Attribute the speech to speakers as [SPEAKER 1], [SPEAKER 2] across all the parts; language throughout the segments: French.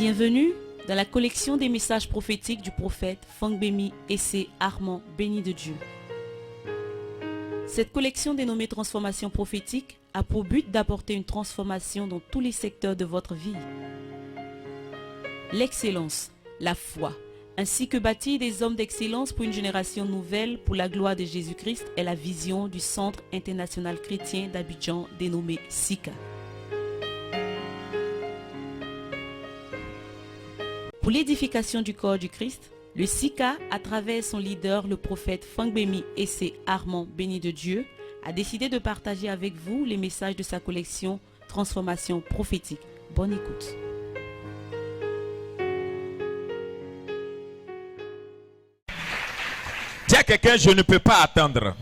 [SPEAKER 1] Bienvenue dans la collection des messages prophétiques du prophète Fangbemi Esse Armand, béni de Dieu. Cette collection dénommée Transformation prophétique a pour but d'apporter une transformation dans tous les secteurs de votre vie. L'excellence, la foi, ainsi que bâtir des hommes d'excellence pour une génération nouvelle pour la gloire de Jésus-Christ est la vision du Centre international chrétien d'Abidjan dénommé SICA. Pour l'édification du corps du Christ, le SICA, à travers son leader, le prophète Fangbemi Esse Armand, béni de Dieu, a décidé de partager avec vous les messages de sa collection Transformation prophétique. Bonne écoute.
[SPEAKER 2] Dis à quelqu'un, je ne peux pas attendre.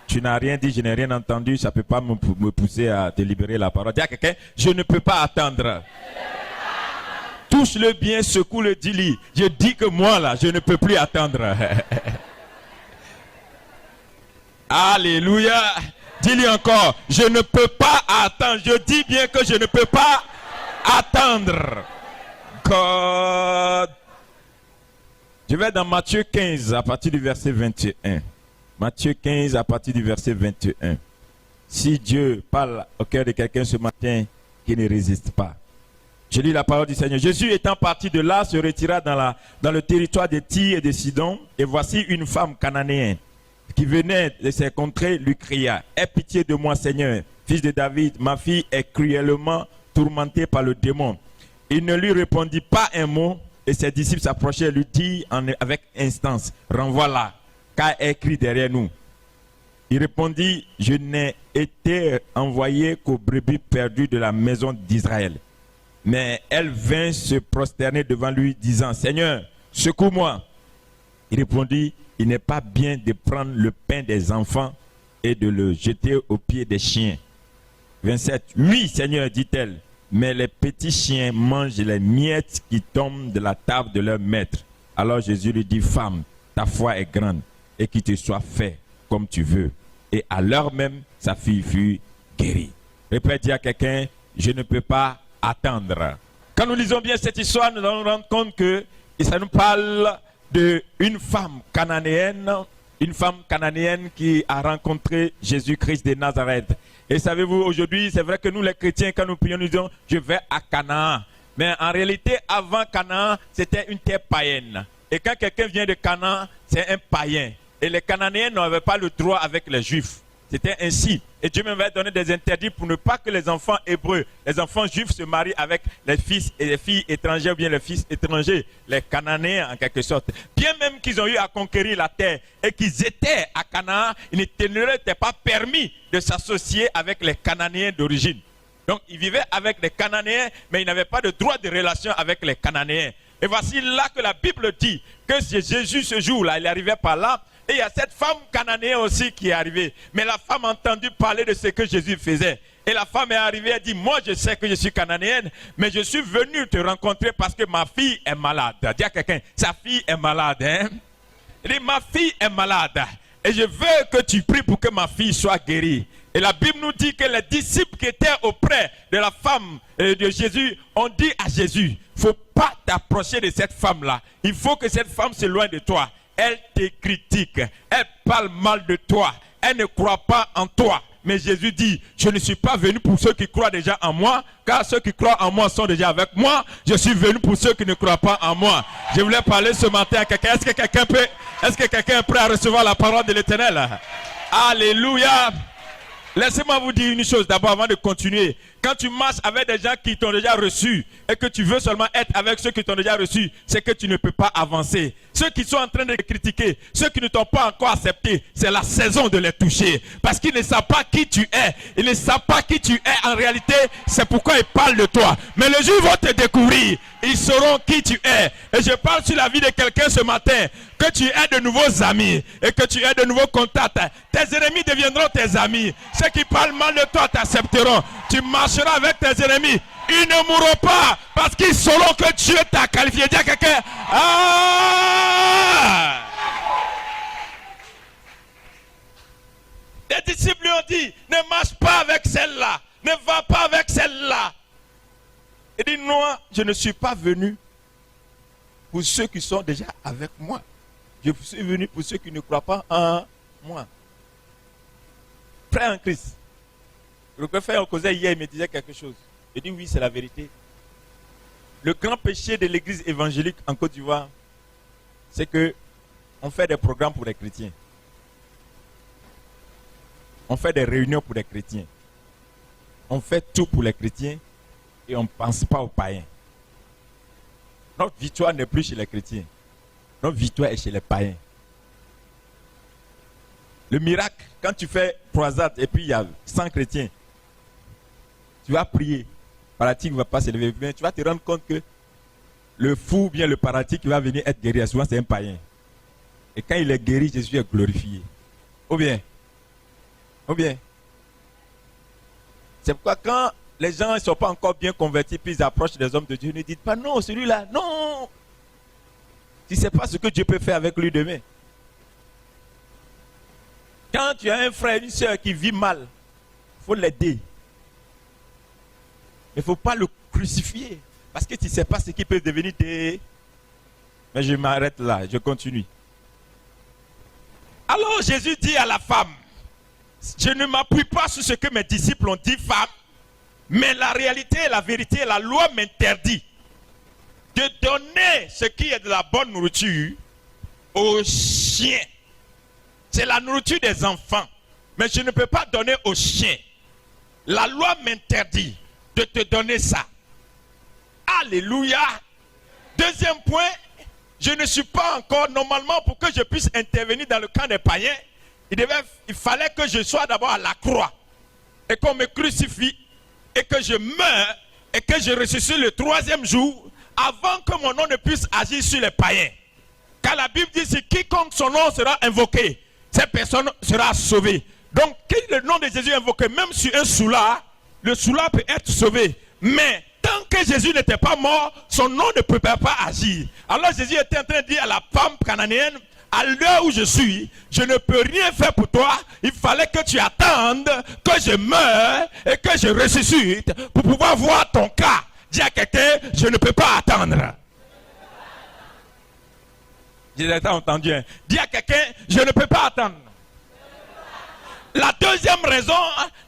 [SPEAKER 2] Tu n'as rien dit, je n'ai rien entendu, ça ne peut pas me pousser à délibérer la parole. Dis à quelqu'un, je ne peux pas attendre. Touche-le bien, secoue-le, dis-lui. Je dis que moi là, je ne peux plus attendre. Alléluia. Dis-lui encore, je ne peux pas attendre. Je dis bien que je ne peux pas attendre. God. Je vais dans Matthieu 15 à partir du verset 21. Matthieu 15 à partir du verset 21. Si Dieu parle au cœur de quelqu'un ce matin, qui ne résiste pas. Je lis la parole du Seigneur. Jésus étant parti de là, se retira dans le territoire de Tyr et de Sidon. Et voici une femme cananéenne qui venait de ces contrées lui cria: aie pitié de moi, Seigneur, fils de David, ma fille est cruellement tourmentée par le démon. Il ne lui répondit pas un mot. Et ses disciples s'approchaient et lui dirent avec instance: renvoie-la, car elle crie derrière nous. Il répondit: je n'ai été envoyé qu'aux brebis perdues de la maison d'Israël. Mais elle vint se prosterner devant lui, disant: Seigneur, secours-moi. Il répondit: il n'est pas bien de prendre le pain des enfants et de le jeter aux pieds des chiens. 27. Oui, Seigneur, dit-elle, mais les petits chiens mangent les miettes qui tombent de la table de leur maître. Alors Jésus lui dit: femme, ta foi est grande, et qu'il te soit fait comme tu veux. Et à l'heure même, sa fille fut guérie. Répète, dis à quelqu'un: je ne peux pas attendre. Quand nous lisons bien cette histoire, nous allons nous rendre compte que ça nous parle d'une femme cananéenne qui a rencontré Jésus-Christ de Nazareth. Et savez-vous, aujourd'hui, c'est vrai que nous les chrétiens, quand nous prions, nous disons: je vais à Canaan. Mais en réalité, avant Canaan, c'était une terre païenne. Et quand quelqu'un vient de Canaan, c'est un païen. Et les Cananéens n'avaient pas le droit avec les Juifs. C'était ainsi. Et Dieu m'avait donné des interdits pour ne pas que les enfants hébreux, les enfants juifs se marient avec les fils et les filles étrangères ou bien les fils étrangers, les Cananéens en quelque sorte. Bien même qu'ils ont eu à conquérir la terre et qu'ils étaient à Canaan, il ne leur était pas permis de s'associer avec les Cananéens d'origine. Donc ils vivaient avec les Cananéens, mais ils n'avaient pas de droit de relation avec les Cananéens. Et voici là que la Bible dit que Jésus ce jour-là, il arrivait par là. Et il y a cette femme cananéenne aussi qui est arrivée. Mais la femme a entendu parler de ce que Jésus faisait. Et la femme est arrivée, elle dit: moi je sais que je suis cananéenne, mais je suis venue te rencontrer parce que ma fille est malade. Dis à quelqu'un: sa fille est malade. Hein? Elle dit: ma fille est malade. Et je veux que tu pries pour que ma fille soit guérie. Et la Bible nous dit que les disciples qui étaient auprès de la femme de Jésus ont dit à Jésus: il ne faut pas t'approcher de cette femme-là. Il faut que cette femme s'éloigne de toi. Elle te critique, elle parle mal de toi, elle ne croit pas en toi. Mais Jésus dit: je ne suis pas venu pour ceux qui croient déjà en moi, car ceux qui croient en moi sont déjà avec moi. Je suis venu pour ceux qui ne croient pas en moi. Je voulais parler ce matin à quelqu'un. Est-ce que quelqu'un est prêt à recevoir la parole de l'Éternel? Alléluia. Laissez-moi vous dire une chose d'abord avant de continuer. Quand tu marches avec des gens qui t'ont déjà reçu et que tu veux seulement être avec ceux qui t'ont déjà reçu, c'est que tu ne peux pas avancer. Ceux qui sont en train de critiquer, ceux qui ne t'ont pas encore accepté, c'est la saison de les toucher. Parce qu'ils ne savent pas qui tu es. Ils ne savent pas qui tu es en réalité. C'est pourquoi ils parlent de toi. Mais le jour où ils vont te découvrir, ils sauront qui tu es. Et je parle sur la vie de quelqu'un ce matin. Que tu aies de nouveaux amis et que tu aies de nouveaux contacts. Tes ennemis deviendront tes amis. Ceux qui parlent mal de toi t'accepteront. Tu marcheras avec tes ennemis. Ils ne mourront pas parce qu'ils sauront que Dieu t'a qualifié. Dis à quelqu'un: ah! Les disciples lui ont dit: ne marche pas avec celle-là. Ne va pas avec celle-là. Il dit, non, je ne suis pas venu pour ceux qui sont déjà avec moi. Je suis venu pour ceux qui ne croient pas en moi. Frère en Christ. Le frère on causait hier, il me disait quelque chose. Il dit, oui, c'est la vérité. Le grand péché de l'église évangélique en Côte d'Ivoire, c'est que on fait des programmes pour les chrétiens. On fait des réunions pour les chrétiens. On fait tout pour les chrétiens et on ne pense pas aux païens. Notre victoire n'est plus chez les chrétiens. Notre victoire est chez les païens. Le miracle, quand tu fais croisade et puis il y a 100 chrétiens, tu vas prier, le paralytique ne va pas se lever, mais tu vas te rendre compte que le fou ou bien le paralytique qui va venir être guéri, souvent c'est un païen. Et quand il est guéri, Jésus est glorifié. Ou bien. C'est pourquoi quand les gens ne sont pas encore bien convertis, puis ils approchent des hommes de Dieu, ne dites pas non, celui-là, non. Tu ne sais pas ce que Dieu peut faire avec lui demain. Quand tu as un frère, une soeur qui vit mal, il faut l'aider. Il ne faut pas le crucifier. Parce que tu ne sais pas ce qui peut devenir des... Mais je m'arrête là, je continue. Alors Jésus dit à la femme, je ne m'appuie pas sur ce que mes disciples ont dit, femme, mais la réalité et la vérité, la loi m'interdit de donner ce qui est de la bonne nourriture aux chiens. C'est la nourriture des enfants, mais je ne peux pas donner aux chiens. La loi m'interdit de te donner ça. Alléluia. Deuxième point, je ne suis pas encore, normalement, pour que je puisse intervenir dans le camp des païens, il fallait que je sois d'abord à la croix et qu'on me crucifie et que je meure et que je ressuscite le troisième jour avant que mon nom ne puisse agir sur les païens. Car la Bible dit que quiconque son nom sera invoqué, cette personne sera sauvée. Donc, quand le nom de Jésus est invoqué, même sur un soulard, le soulard peut être sauvé. Mais tant que Jésus n'était pas mort, son nom ne peut pas agir. Alors Jésus était en train de dire à la femme cananéenne, à l'heure où je suis, je ne peux rien faire pour toi. Il fallait que tu attendes que je meure et que je ressuscite pour pouvoir voir ton cas. Dis à quelqu'un, je ne peux pas attendre. J'ai entendu. Dis à quelqu'un, je ne peux pas attendre. La deuxième raison,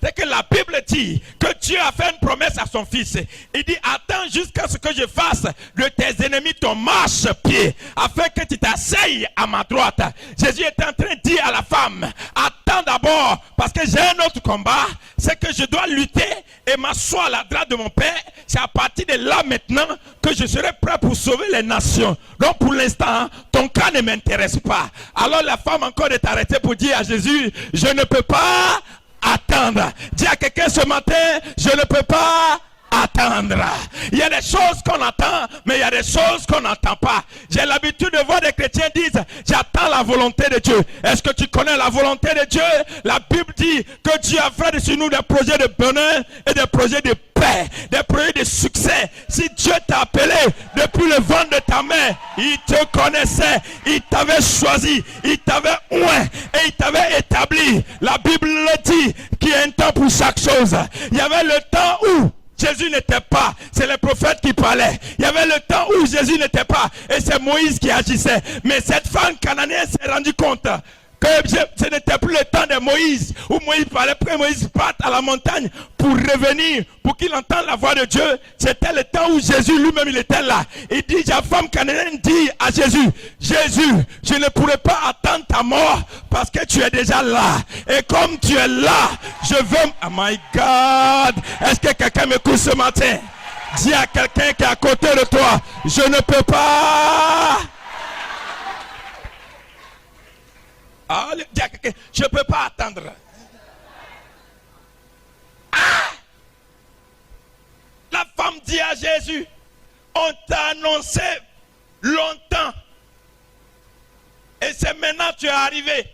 [SPEAKER 2] c'est que la Bible dit que Dieu a fait une promesse à son fils. Il dit, attends jusqu'à ce que je fasse de tes ennemis ton marche-pied, afin que tu t'asseyes à ma droite. Jésus est en train de dire à la femme, attends d'abord, parce que j'ai un autre combat, c'est que je dois lutter et m'asseoir à la droite de mon Père. C'est à partir de là maintenant que je serai prêt pour sauver les nations. Donc pour l'instant, ton cas ne m'intéresse pas. Alors la femme encore est arrêtée pour dire à Jésus, je ne peux pas attendre. Dis à quelqu'un ce matin, je ne peux pas attendre. Il y a des choses qu'on attend, mais il y a des choses qu'on n'entend pas. J'ai l'habitude de voir des chrétiens dire, j'attends la volonté de Dieu. Est-ce que tu connais la volonté de Dieu? La Bible dit que Dieu a fait sur nous des projets de bonheur et des projets de paix, des projets de succès. Si Dieu t'a appelé depuis le ventre de ta mère, il te connaissait, il t'avait choisi, il t'avait oint et il t'avait établi. La Bible le dit qu'il y a un temps pour chaque chose. Il y avait le temps où Jésus n'était pas, c'est les prophètes qui parlaient. Il y avait le temps où Jésus n'était pas et c'est Moïse qui agissait. Mais cette femme cananéenne s'est rendue compte que ce n'était plus le temps de Moïse, où Moïse parlait, après Moïse parte à la montagne pour revenir, pour qu'il entende la voix de Dieu. C'était le temps où Jésus lui-même il était là. Il dit, la femme cananéenne dit à Jésus, Jésus, je ne pourrai pas attendre ta mort parce que tu es déjà là. Et comme tu es là, je veux... Oh my God! Est-ce que quelqu'un m'écoute ce matin? Dis à quelqu'un qui est à côté de toi, je ne peux pas... Ah, dis à quelqu'un, je ne peux pas attendre. Ah! La femme dit à Jésus, on t'a annoncé longtemps. Et c'est maintenant que tu es arrivé.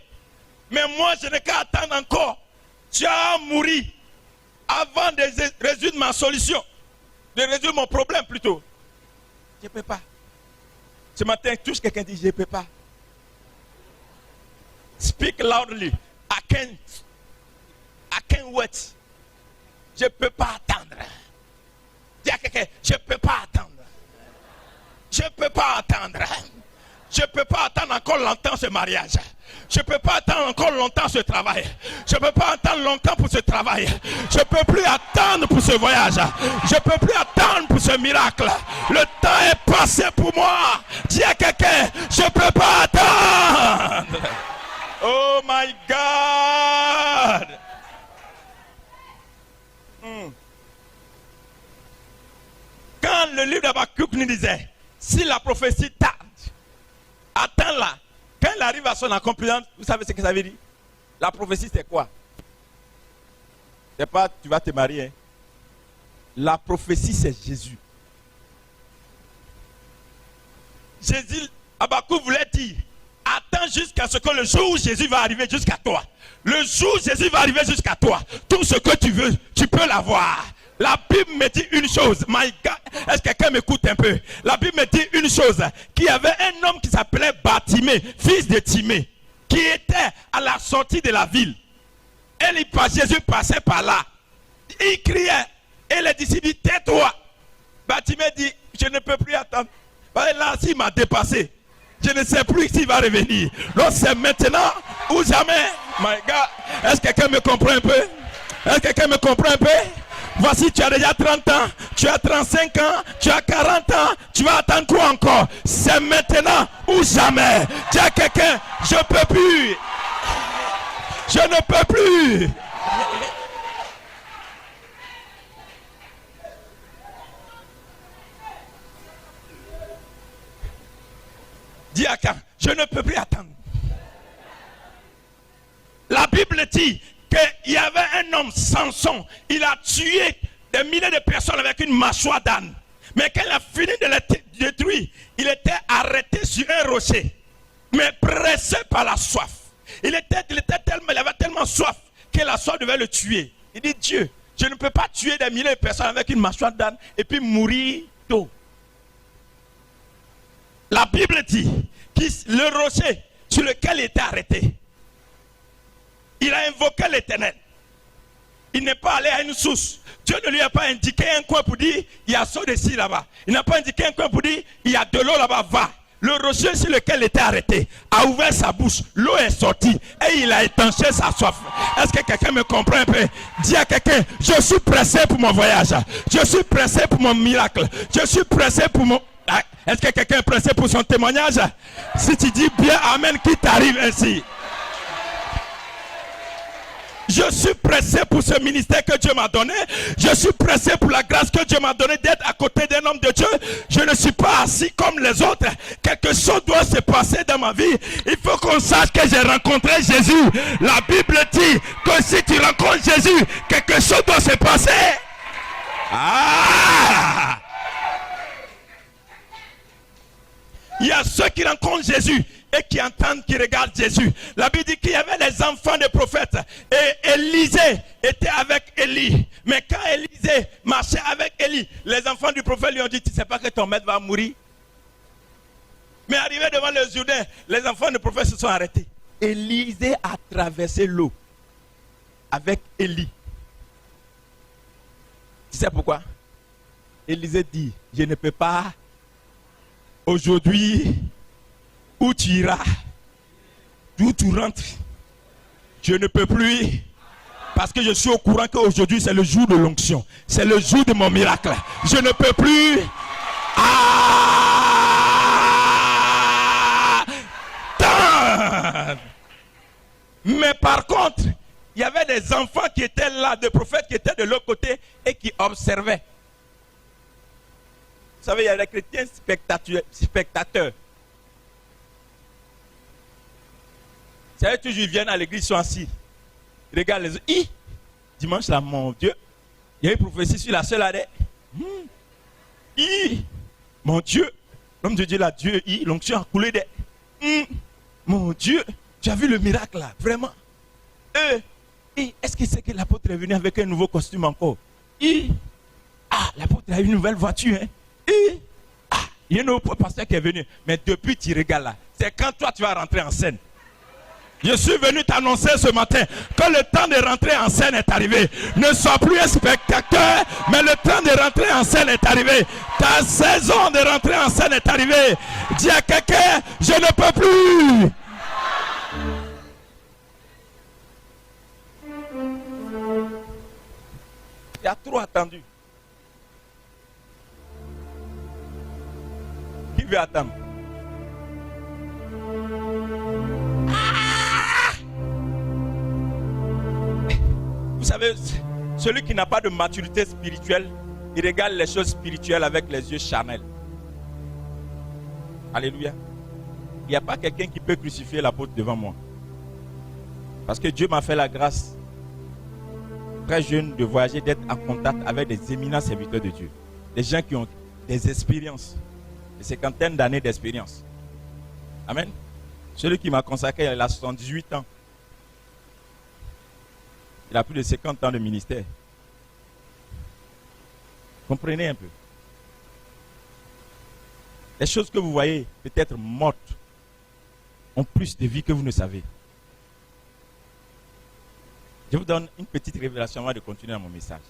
[SPEAKER 2] Mais moi, je n'ai qu'à attendre encore. Tu as mouru avant de résoudre ma solution. De résoudre mon problème plutôt. Je ne peux pas. Ce matin, touche quelqu'un dit, je ne peux pas. Speak loudly. I can't wait. Je ne peux pas attendre. Dis à quelqu'un, quelqu'un, je ne peux pas attendre. Je ne peux pas attendre. Je ne peux pas attendre encore longtemps ce mariage. Je ne peux pas attendre encore longtemps ce travail. Je ne peux pas attendre longtemps pour ce travail. Je ne peux plus attendre pour ce voyage. Je ne peux plus attendre pour ce miracle. Le temps est passé pour moi. Dis à quelqu'un, je ne peux pas attendre. Oh my God. Quand le livre d'Habakkuk nous disait, si la prophétie tarde, attends-la. Quand elle arrive à son accomplissement, vous savez ce que ça veut dire? La prophétie, c'est quoi? C'est pas tu vas te marier. Hein? La prophétie, c'est Jésus. Jésus, Habakkuk voulait dire, attends jusqu'à ce que le jour où Jésus va arriver jusqu'à toi. Le jour où Jésus va arriver jusqu'à toi, tout ce que tu veux, tu peux l'avoir. La Bible me dit une chose, my God, est-ce que quelqu'un m'écoute un peu? La Bible me dit une chose, qu'il y avait un homme qui s'appelait Bartimée, fils de Timée, qui était à la sortie de la ville. Et Jésus passait par là. Il criait, et les disciples disent, tais-toi. Bartimée dit, je ne peux plus attendre. Là, s'il m'a dépassé, je ne sais plus s'il va revenir. Donc c'est maintenant ou jamais. My God, est-ce que quelqu'un me comprend un peu? Est-ce que quelqu'un me comprend un peu? Voici, tu as déjà 30 ans, tu as 35 ans, tu as 40 ans, tu vas attendre quoi encore? C'est maintenant ou jamais. Dis à quelqu'un, je ne peux plus. Je ne peux plus. Dis à quelqu'un, je ne peux plus attendre. La Bible dit qu'il y avait un homme, Samson, il a tué des milliers de personnes avec une mâchoire d'âne. Mais quand il a fini de les détruire, il était arrêté sur un rocher, mais pressé par la soif. Il avait tellement soif que la soif devait le tuer. Il dit, Dieu, je ne peux pas tuer des milliers de personnes avec une mâchoire d'âne et puis mourir d'eau. La Bible dit que le rocher sur lequel il était arrêté, il a invoqué l'Éternel. Il n'est pas allé à une source. Dieu ne lui a pas indiqué un coin pour dire, il y a saut de ci là-bas. Il n'a pas indiqué un coin pour dire, il y a de l'eau là-bas, va. Le rocher sur lequel il était arrêté a ouvert sa bouche. L'eau est sortie et il a étanché sa soif. Est-ce que quelqu'un me comprend un peu? Dis à quelqu'un, je suis pressé pour mon voyage. Je suis pressé pour mon miracle. Je suis pressé pour mon... Est-ce que quelqu'un est pressé pour son témoignage? Si tu dis bien Amen, qui t'arrive ainsi? Je suis pressé pour ce ministère que Dieu m'a donné. Je suis pressé pour la grâce que Dieu m'a donnée d'être à côté d'un homme de Dieu. Je ne suis pas assis comme les autres. Quelque chose doit se passer dans ma vie. Il faut qu'on sache que j'ai rencontré Jésus. La Bible dit que si tu rencontres Jésus, quelque chose doit se passer. Ah! Il y a ceux qui rencontrent Jésus et qui entendent, qui regardent Jésus. La Bible dit qu'il y avait les enfants des prophètes. Et Élisée était avec Élie. Mais quand Élisée marchait avec Élie, les enfants du prophète lui ont dit, tu ne sais pas que ton maître va mourir? Mais arrivé devant le Jourdain, les enfants du prophète se sont arrêtés. Élisée a traversé l'eau avec Élie. Tu sais pourquoi? Élisée dit, je ne peux pas. Aujourd'hui, où tu iras, d'où tu rentres, je ne peux plus. Parce que je suis au courant qu'aujourd'hui c'est le jour de l'onction. C'est le jour de mon miracle. Je ne peux plus. Attendre. Mais par contre, il y avait des enfants qui étaient là, des prophètes qui étaient de l'autre côté et qui observaient. Vous savez, il y a des chrétiens spectateurs. Vous savez, toujours ils viennent à l'église, ils sont assis. Ils regardent les autres. Dimanche là, mon Dieu, il y a une prophétie sur la seule année. Mon Dieu, l'homme de Dieu là, Dieu, l'onction a coulé des. Mon Dieu, tu as vu le miracle là, vraiment. Est-ce que c'est que l'apôtre est venu avec un nouveau costume encore? L'apôtre a une nouvelle voiture, hein? Il y a un autre pasteur qui est venu. Mais depuis tu regardes là, c'est quand toi tu vas rentrer en scène. Je suis venu t'annoncer ce matin que le temps de rentrer en scène est arrivé. Ne sois plus un spectateur, mais le temps de rentrer en scène est arrivé. Ta saison de rentrer en scène est arrivée. Dis à quelqu'un, je ne peux plus. Tu as trop attendu. Qui veut attendre? Vous savez, celui qui n'a pas de maturité spirituelle, il regarde les choses spirituelles avec les yeux charnels. Alléluia. Il n'y a pas quelqu'un qui peut crucifier l'apôtre devant moi. Parce que Dieu m'a fait la grâce, très jeune, de voyager, d'être en contact avec des éminents serviteurs de Dieu. Des gens qui ont des expériences, des cinquantaines d'années d'expérience. Amen. Celui qui m'a consacré, il a 78 ans. Il a plus de 50 ans de ministère. Comprenez un peu. Les choses que vous voyez peut-être mortes ont plus de vie que vous ne savez. Je vous donne une petite révélation avant de continuer dans mon message.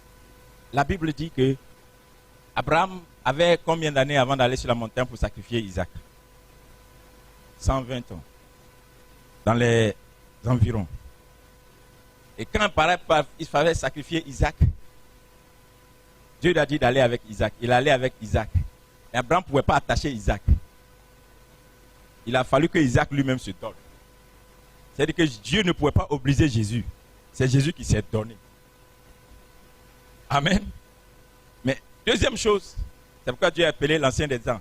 [SPEAKER 2] La Bible dit que Abraham avait combien d'années avant d'aller sur la montagne pour sacrifier Isaac? 120 ans. Dans les environs. Et quand il fallait sacrifier Isaac, Dieu lui a dit d'aller avec Isaac. Il allait avec Isaac. Et Abraham ne pouvait pas attacher Isaac. Il a fallu que Isaac lui-même se donne. C'est-à-dire que Dieu ne pouvait pas obliger Jésus. C'est Jésus qui s'est donné. Amen. Mais deuxième chose, c'est pourquoi Dieu a appelé l'ancien des temps.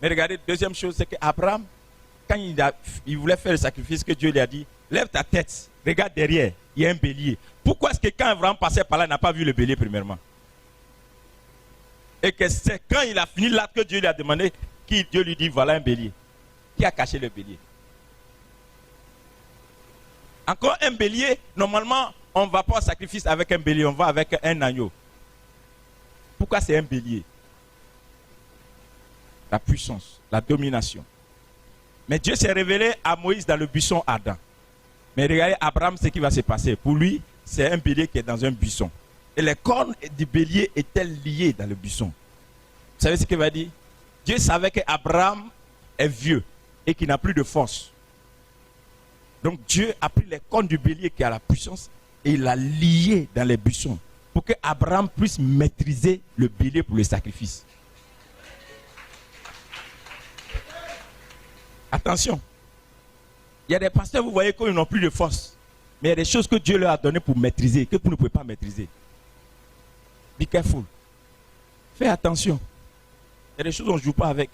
[SPEAKER 2] Mais regardez, deuxième chose, c'est qu'Abraham, quand il voulait faire le sacrifice, que Dieu lui a dit, lève ta tête, regarde derrière, il y a un bélier. Pourquoi est-ce que quand Abraham passait par là, il n'a pas vu le bélier premièrement? Et que c'est quand il a fini là que Dieu lui a demandé, Dieu lui dit, voilà un bélier. Qui a caché le bélier? Encore un bélier, normalement, on ne va pas au sacrifice avec un bélier, on va avec un agneau. Pourquoi c'est un bélier? La puissance, la domination. Mais Dieu s'est révélé à Moïse dans le buisson ardent. Mais regardez, Abraham, ce qui va se passer. Pour lui, c'est un bélier qui est dans un buisson. Et les cornes du bélier étaient liées dans le buisson. Vous savez ce qu'il va dire? Dieu savait qu'Abraham est vieux et qu'il n'a plus de force. Donc Dieu a pris les cornes du bélier qui a la puissance et il l'a lié dans les buissons pour que Abraham puisse maîtriser le bélier pour le sacrifice. Attention. Il y a des pasteurs, vous voyez, qu'ils n'ont plus de force. Mais il y a des choses que Dieu leur a données pour maîtriser, que vous ne pouvez pas maîtriser. Be careful. Fais attention. Il y a des choses qu'on ne joue pas avec.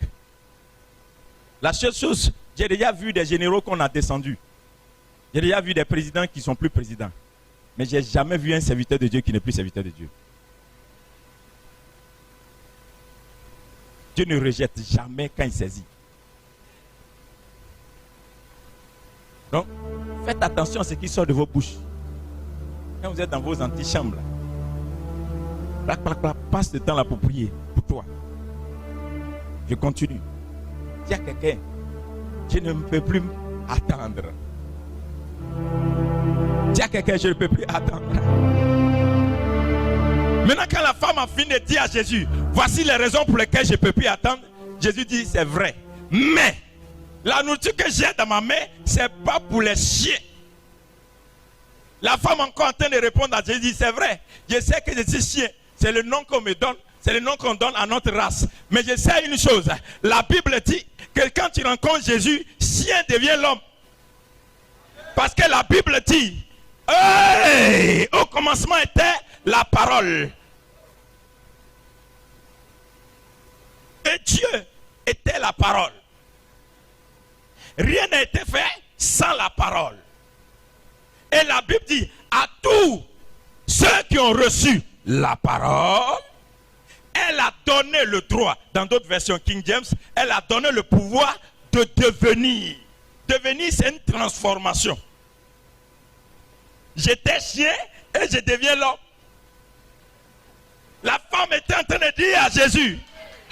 [SPEAKER 2] La seule chose, j'ai déjà vu des généraux qu'on a descendus. J'ai déjà vu des présidents qui ne sont plus présidents. Mais je n'ai jamais vu un serviteur de Dieu qui n'est plus serviteur de Dieu. Dieu ne rejette jamais quand il saisit. Donc, faites attention à ce qui sort de vos bouches. Quand vous êtes dans vos antichambres, passe le temps là pour prier pour toi. Je continue. Dis à quelqu'un, je ne peux plus attendre. Dis à quelqu'un, je ne peux plus attendre. Maintenant, quand la femme a fini de dire à Jésus, voici les raisons pour lesquelles je ne peux plus attendre, Jésus dit, c'est vrai. Mais la nourriture que j'ai dans ma main, ce n'est pas pour les chiens. La femme encore en train de répondre à Jésus dit, c'est vrai, je sais que je suis chien. C'est le nom qu'on me donne, c'est le nom qu'on donne à notre race. Mais je sais une chose, la Bible dit que quand tu rencontres Jésus, chien devient l'homme. Parce que la Bible dit, hey, au commencement était la parole. Et Dieu était la parole. Rien n'a été fait sans la parole. Et la Bible dit, à tous ceux qui ont reçu la parole, elle a donné le droit, dans d'autres versions King James, elle a donné le pouvoir de devenir. Devenir, c'est une transformation. J'étais chien et je deviens l'homme. La femme était en train de dire à Jésus,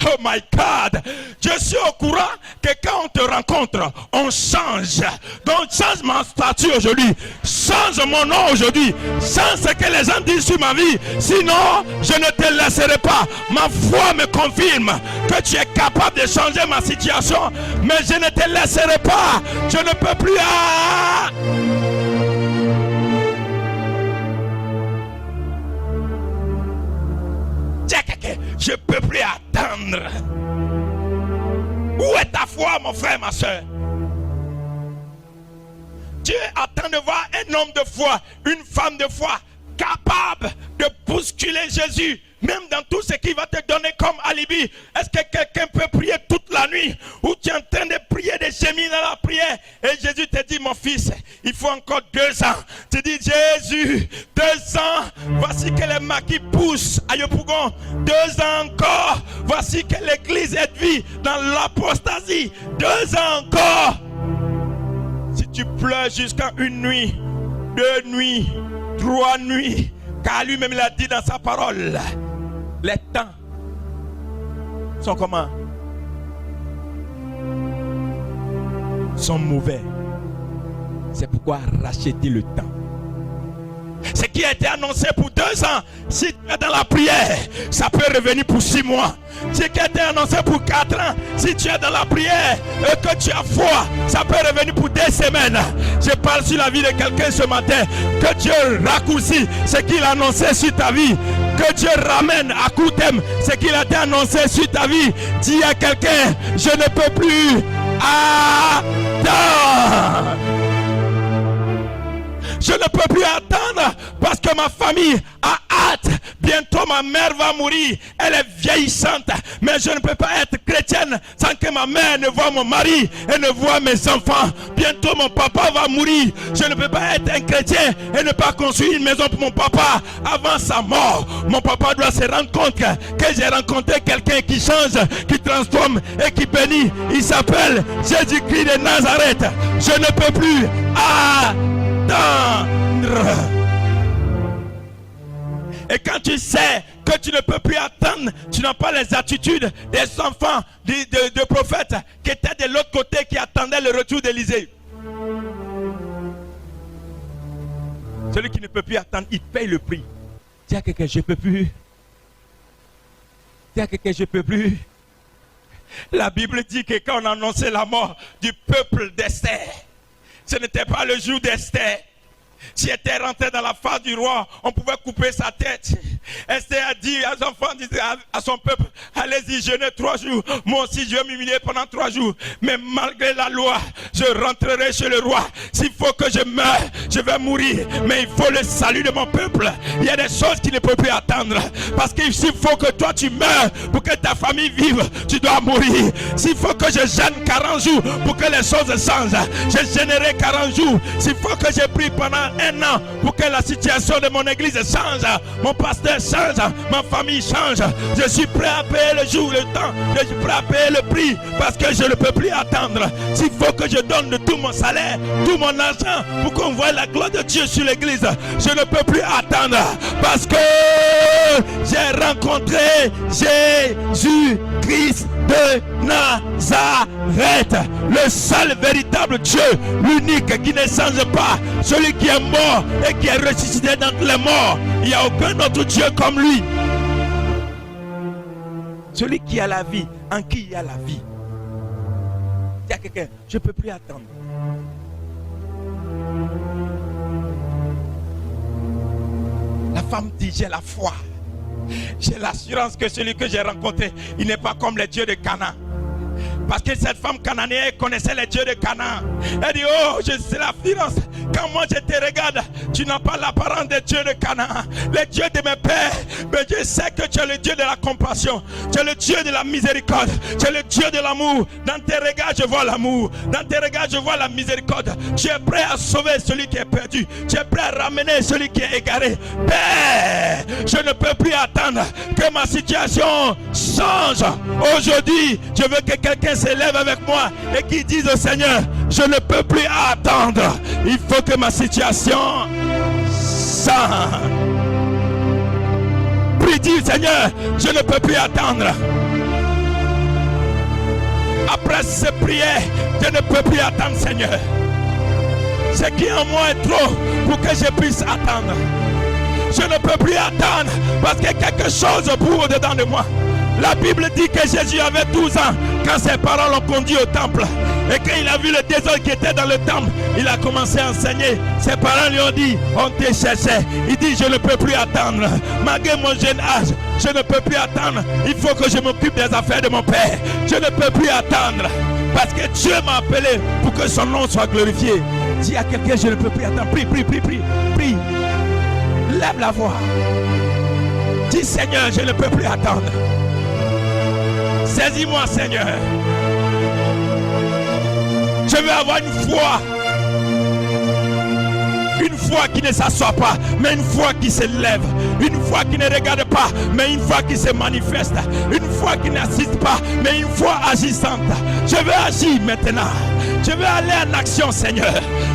[SPEAKER 2] Oh my God. Je suis au courant que quand on te rencontre, on change. Donc change mon statut aujourd'hui. Change mon nom aujourd'hui. Change ce que les gens disent sur ma vie. Sinon, je ne te laisserai pas. Ma foi me confirme que tu es capable de changer ma situation. Mais je ne te laisserai pas. Je ne peux plus. Je ne peux plus attendre. Où est ta foi, mon frère, ma soeur? Dieu attend de voir un homme de foi, une femme de foi, capable de bousculer Jésus, même dans tout ce qu'il va te donner comme alibi. Est-ce que quelqu'un peut prier toute la nuit, ou tu es en train de prier, de gémir dans la prière, et Jésus te dit, mon fils, il faut encore 2 ans. Tu dis, Jésus, 2 ans, voici que les maquis poussent à Yopougon. 2 ans encore, voici que l'église est vie dans l'apostasie. 2 ans encore. Si tu pleures jusqu'à 1 nuit, 2 nuits, 3 nuits, car lui-même l'a dit dans sa parole, les temps sont comment? Sont mauvais. C'est pourquoi racheter le temps. Ce qui a été annoncé pour 2 ans, si tu es dans la prière, ça peut revenir pour 6 mois. Ce qui a été annoncé pour 4 ans, si tu es dans la prière et que tu as foi, ça peut revenir pour 2 semaines. Je parle sur la vie de quelqu'un ce matin. Que Dieu raccourcit ce qu'il a annoncé sur ta vie. Que Dieu ramène à court terme ce qu'il a été annoncé sur ta vie. Dis à quelqu'un, je ne peux plus attendre. Je ne peux plus attendre parce que ma famille a hâte. Bientôt ma mère va mourir. Elle est vieillissante. Mais je ne peux pas être chrétienne sans que ma mère ne voie mon mari et ne voie mes enfants. Bientôt mon papa va mourir. Je ne peux pas être un chrétien et ne pas construire une maison pour mon papa avant sa mort. Mon papa doit se rendre compte que j'ai rencontré quelqu'un qui change, qui transforme et qui bénit. Il s'appelle Jésus-Christ de Nazareth. Je ne peux plus attendre. Et quand tu sais que tu ne peux plus attendre, tu n'as pas les attitudes des enfants de prophètes qui étaient de l'autre côté, qui attendaient le retour d'Élisée. Celui qui ne peut plus attendre, il paye le prix. Dis à quelqu'un, je ne peux plus. Dis à quelqu'un, je ne peux plus. La Bible dit que quand on annonçait la mort du peuple d'Esther, ce n'était pas le jour d'Esther. Si elle était rentrée dans la face du roi, on pouvait couper sa tête. Esther a dit à son enfant, à son peuple, allez-y, jeûnez 3 jours. Moi aussi, je vais m'humilier pendant 3 jours. Mais malgré la loi, je rentrerai chez le roi. S'il faut que je meure, je vais mourir. Mais il faut le salut de mon peuple. Il y a des choses qui ne peuvent plus attendre. Parce que s'il faut que toi tu meurs pour que ta famille vive, tu dois mourir. S'il faut que je jeûne 40 jours pour que les choses changent, je jeûnerai 40 jours. S'il faut que je prie pendant 1 an pour que la situation de mon église change, mon pasteur change, ma famille change, je suis prêt à payer le jour, le temps, je suis prêt à payer le prix parce que je ne peux plus attendre. S'il faut que je donne de tout mon salaire, tout mon argent pour qu'on voie la gloire de Dieu sur l'église, je ne peux plus attendre parce que j'ai rencontré Jésus-Christ de Nazareth, le seul véritable Dieu, l'unique qui ne change pas, celui qui est mort et qui est ressuscité d'entre les morts. Il n'y a aucun autre Dieu comme lui. Celui qui a la vie, en qui il y a la vie. Il y a quelqu'un, je ne peux plus attendre. La femme dit, j'ai la foi. J'ai l'assurance que celui que j'ai rencontré, il n'est pas comme les dieux de Canaan. Parce que cette femme cananéenne connaissait les dieux de Canaan. Elle dit, oh, je sais l'assurance. Quand moi je te regarde, tu n'as pas l'apparence des dieux de Canaan, les dieux de mes pères. Mais je sais que tu es le Dieu de la compassion, tu es le Dieu de la miséricorde, tu es le Dieu de l'amour. Dans tes regards je vois l'amour, dans tes regards je vois la miséricorde. Tu es prêt à sauver celui qui est perdu, tu es prêt à ramener celui qui est égaré. Père, je ne peux plus attendre que ma situation change. Aujourd'hui, je veux que quelqu'un s'élève avec moi et qui dise au Seigneur, je ne peux plus attendre. Il faut que ma situation change. Puis dis, Seigneur, je ne peux plus attendre. Après ces prières, je ne peux plus attendre, Seigneur. Ce qui en moi est trop pour que je puisse attendre. Je ne peux plus attendre parce que quelque chose bout au-dedans de moi. La Bible dit que Jésus avait 12 ans quand ses parents l'ont conduit au temple. Et quand il a vu le désordre qui était dans le temple, il a commencé à enseigner. Ses parents lui ont dit, on te cherchait. Il dit, je ne peux plus attendre. Malgré mon jeune âge, je ne peux plus attendre. Il faut que je m'occupe des affaires de mon père. Je ne peux plus attendre. Parce que Dieu m'a appelé pour que son nom soit glorifié. Dis à quelqu'un, je ne peux plus attendre. Prie, prie, prie, prie, prie. Lève la voix. Dis, Seigneur, je ne peux plus attendre. Saisis-moi, Seigneur. Je veux avoir une foi. Une foi qui ne s'assoit pas, mais une foi qui se lève. Une foi qui ne regarde pas, mais une foi qui se manifeste. Une foi qui n'assiste pas, mais une foi agissante. Je veux agir maintenant. Je veux aller en action, Seigneur.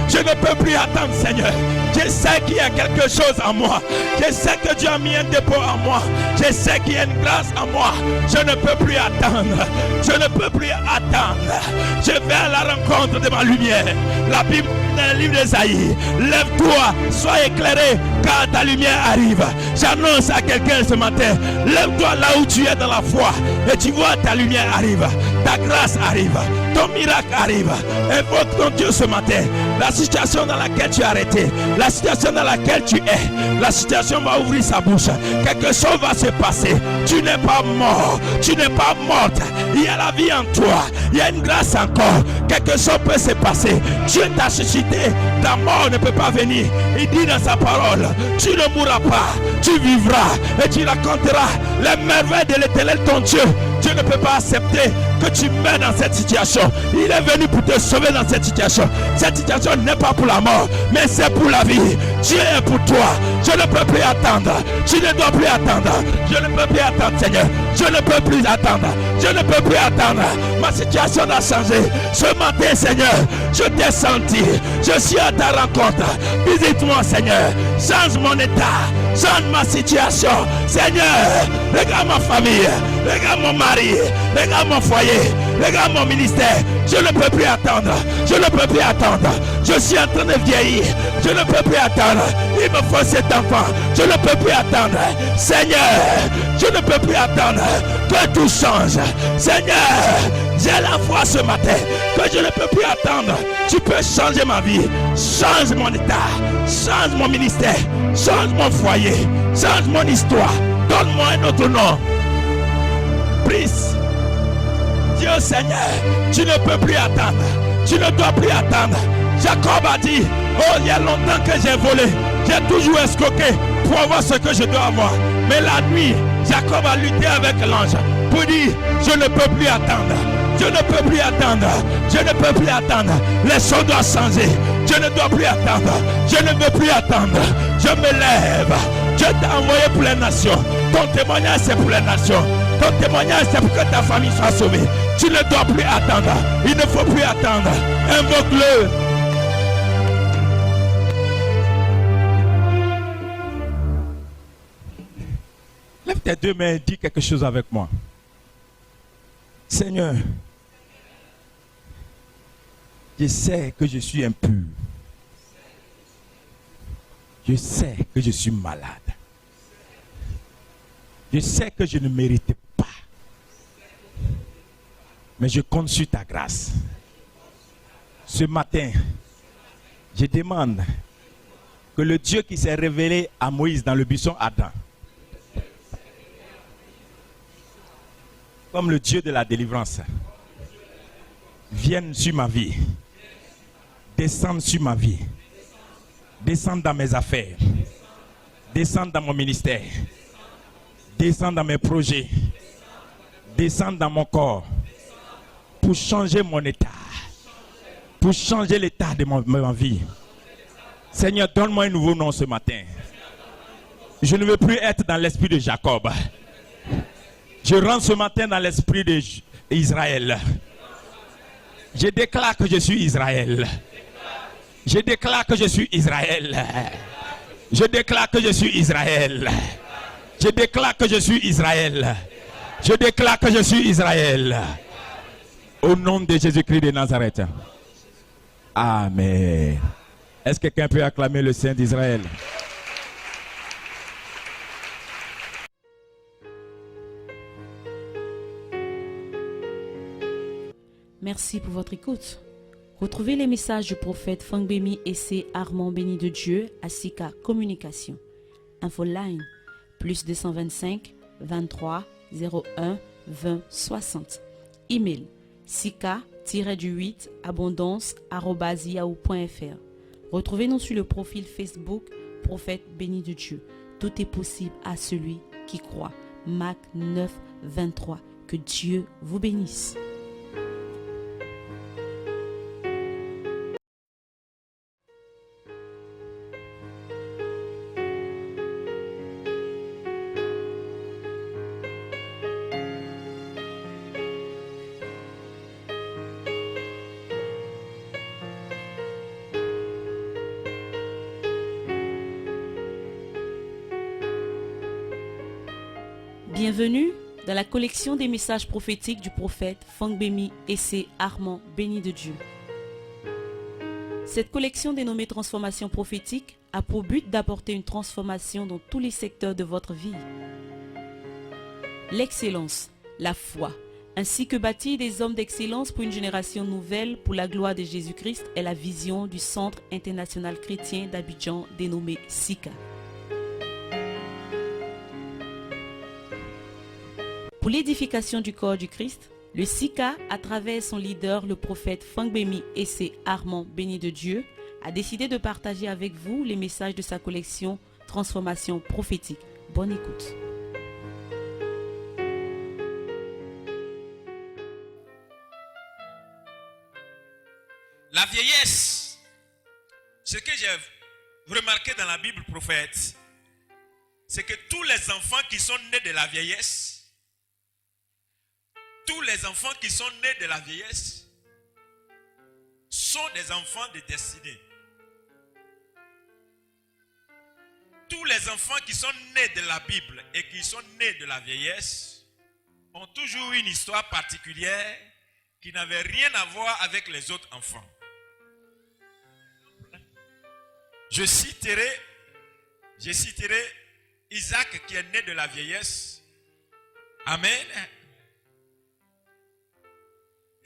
[SPEAKER 2] Je ne peux plus attendre, Seigneur. Je sais qu'il y a quelque chose en moi. Je sais que Dieu a mis un dépôt en moi. Je sais qu'il y a une grâce en moi. Je ne peux plus attendre. Je ne peux plus attendre. Je vais à la rencontre de ma lumière. La Bible dans le livre d'Ésaïe. Lève-toi, sois éclairé, car ta lumière arrive. J'annonce à quelqu'un ce matin. Lève-toi là où tu es dans la foi. Et tu vois ta lumière arrive. Ta grâce arrive. Ton miracle arrive. Invoque ton Dieu ce matin. La situation dans laquelle tu es arrêté, la situation dans laquelle tu es, la situation va ouvrir sa bouche. Quelque chose va se passer. Tu n'es pas mort. Tu n'es pas morte. Il y a la vie en toi. Il y a une grâce encore. Quelque chose peut se passer. Dieu t'a suscité. Ta mort ne peut pas venir. Il dit dans sa parole, tu ne mourras pas. Tu vivras et tu raconteras les merveilles de l'Éternel ton Dieu. Dieu ne peut pas accepter que tu meurs dans cette situation. Il est venu pour te sauver dans cette situation. Cette situation n'est pas pour la mort, mais c'est pour la vie. Dieu est pour toi. Je ne peux plus attendre. Tu ne dois plus attendre. Je ne peux plus attendre, Seigneur. Je ne peux plus attendre. Je ne peux plus attendre. Ma situation a changé. Ce matin, Seigneur, je t'ai senti. Je suis à ta rencontre. Visite-moi, Seigneur. Change mon état. Change ma situation. Seigneur, regarde ma famille. Regarde mon mari. Regarde mon foyer. Regarde mon ministère. Je ne peux plus attendre. Je ne peux plus attendre. Je suis en train de vieillir. Je ne peux plus attendre. Il me faut cet enfant. Je ne peux plus attendre. Seigneur, je ne peux plus attendre que tout change. Seigneur, j'ai la foi ce matin que je ne peux plus attendre. Tu peux changer ma vie. Change mon état. Change mon ministère. Change mon foyer. Change mon histoire. Donne-moi un autre nom. Prie. Dieu Seigneur, tu ne peux plus attendre. Tu ne dois plus attendre. Jacob a dit, oh, il y a longtemps que j'ai volé. J'ai toujours escroqué pour avoir ce que je dois avoir. Mais la nuit, Jacob a lutté avec l'ange pour dire, je ne peux plus attendre. Je ne peux plus attendre. Je ne peux plus attendre. Les choses doivent changer. Je ne dois plus attendre. Je ne veux plus attendre. Je me lève. Dieu t'a envoyé pour les nations. Ton témoignage, c'est pour les nations. Ton témoignage, c'est pour que ta famille soit sauvée. Tu ne dois plus attendre. Il ne faut plus attendre. Invoque-le. Lève tes deux mains et dis quelque chose avec moi. Seigneur, je sais que je suis impur. Je sais que je suis malade. Je sais que je ne mérite pas. Mais je compte sur ta grâce. Ce matin, je demande que le Dieu qui s'est révélé à Moïse dans le buisson Adam, comme le Dieu de la délivrance, vienne sur ma vie, descende sur ma vie, descende dans mes affaires, descende dans mon ministère, descende dans mes projets, descende dans mon corps, pour changer mon état, pour changer l'état de ma vie. Seigneur, donne-moi un nouveau nom ce matin. Je ne veux plus être dans l'esprit de Jacob. Je rentre ce matin dans l'esprit d'Israël. Je déclare que je suis Israël. Je déclare que je suis Israël. Je déclare que je suis Israël. Je déclare que je suis Israël. Je déclare que je suis Israël. Au nom de Jésus-Christ de Nazareth. Amen. Est-ce que quelqu'un peut acclamer le Saint d'Israël?
[SPEAKER 1] Merci pour votre écoute. Retrouvez les messages du prophète Fangbemi et ses Armand Béni de Dieu à Sika Communication. Infoline plus 225 23 01 20 60. Email sika-8 abondance@yahoo.fr. Retrouvez-nous sur le profil Facebook Prophète Béni de Dieu. Tout est possible à celui qui croit. Marc 9 23. Que Dieu vous bénisse. Bienvenue dans la collection des messages prophétiques du prophète Fangbemi et ses Armand Béni de Dieu. Cette collection dénommée Transformation prophétique a pour but d'apporter une transformation dans tous les secteurs de votre vie. L'excellence, la foi, ainsi que bâtir des hommes d'excellence pour une génération nouvelle pour la gloire de Jésus-Christ est la vision du Centre international chrétien d'Abidjan dénommé SICA. Pour l'édification du corps du Christ, le SICA, à travers son leader, le prophète Fangbemi et ses Armand Béni de Dieu, a décidé de partager avec vous les messages de sa collection Transformation prophétique. Bonne écoute.
[SPEAKER 3] La vieillesse, ce que j'ai remarqué dans la Bible prophète, c'est que tous les enfants qui sont nés de la vieillesse, tous les enfants qui sont nés de la vieillesse sont des enfants de destinée. Tous les enfants qui sont nés de la Bible et qui sont nés de la vieillesse ont toujours une histoire particulière qui n'avait rien à voir avec les autres enfants. Je citerai Isaac qui est né de la vieillesse. Amen.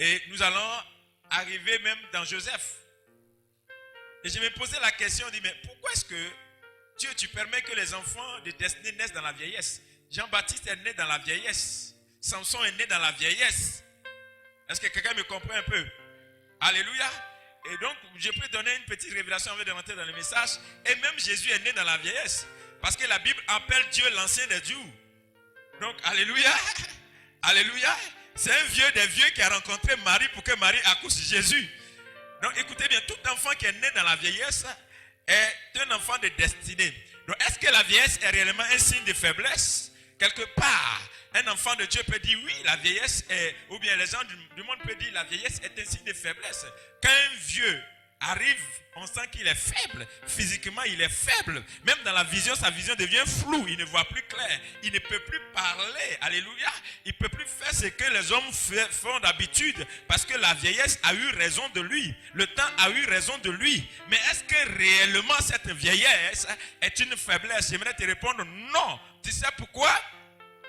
[SPEAKER 3] Et nous allons arriver même dans Joseph. Et je me posais la question, je dis, mais pourquoi est-ce que Dieu, tu permets que les enfants de destinée naissent dans la vieillesse? Jean-Baptiste est né dans la vieillesse. Samson est né dans la vieillesse. Est-ce que quelqu'un me comprend un peu? Alléluia. Et donc, je peux donner une petite révélation avant de rentrer dans le message. Et même Jésus est né dans la vieillesse. Parce que la Bible appelle Dieu l'ancien des dieux. Donc, alléluia. Alléluia. C'est un vieux des vieux qui a rencontré Marie pour que Marie accouche Jésus. Donc écoutez bien, tout enfant qui est né dans la vieillesse est un enfant de destinée. Donc est-ce que la vieillesse est réellement un signe de faiblesse? Quelque part, un enfant de Dieu peut dire oui, la vieillesse est, ou bien les gens du monde peuvent dire la vieillesse est un signe de faiblesse. Quand un vieux arrive, on sent qu'il est faible. Physiquement, il est faible. Même dans la vision, sa vision devient floue. Il ne voit plus clair. Il ne peut plus parler. Alléluia. Il ne peut plus faire ce que les hommes font d'habitude. Parce que la vieillesse a eu raison de lui. Le temps a eu raison de lui. Mais est-ce que réellement cette vieillesse est une faiblesse? J'aimerais te répondre non. Tu sais pourquoi?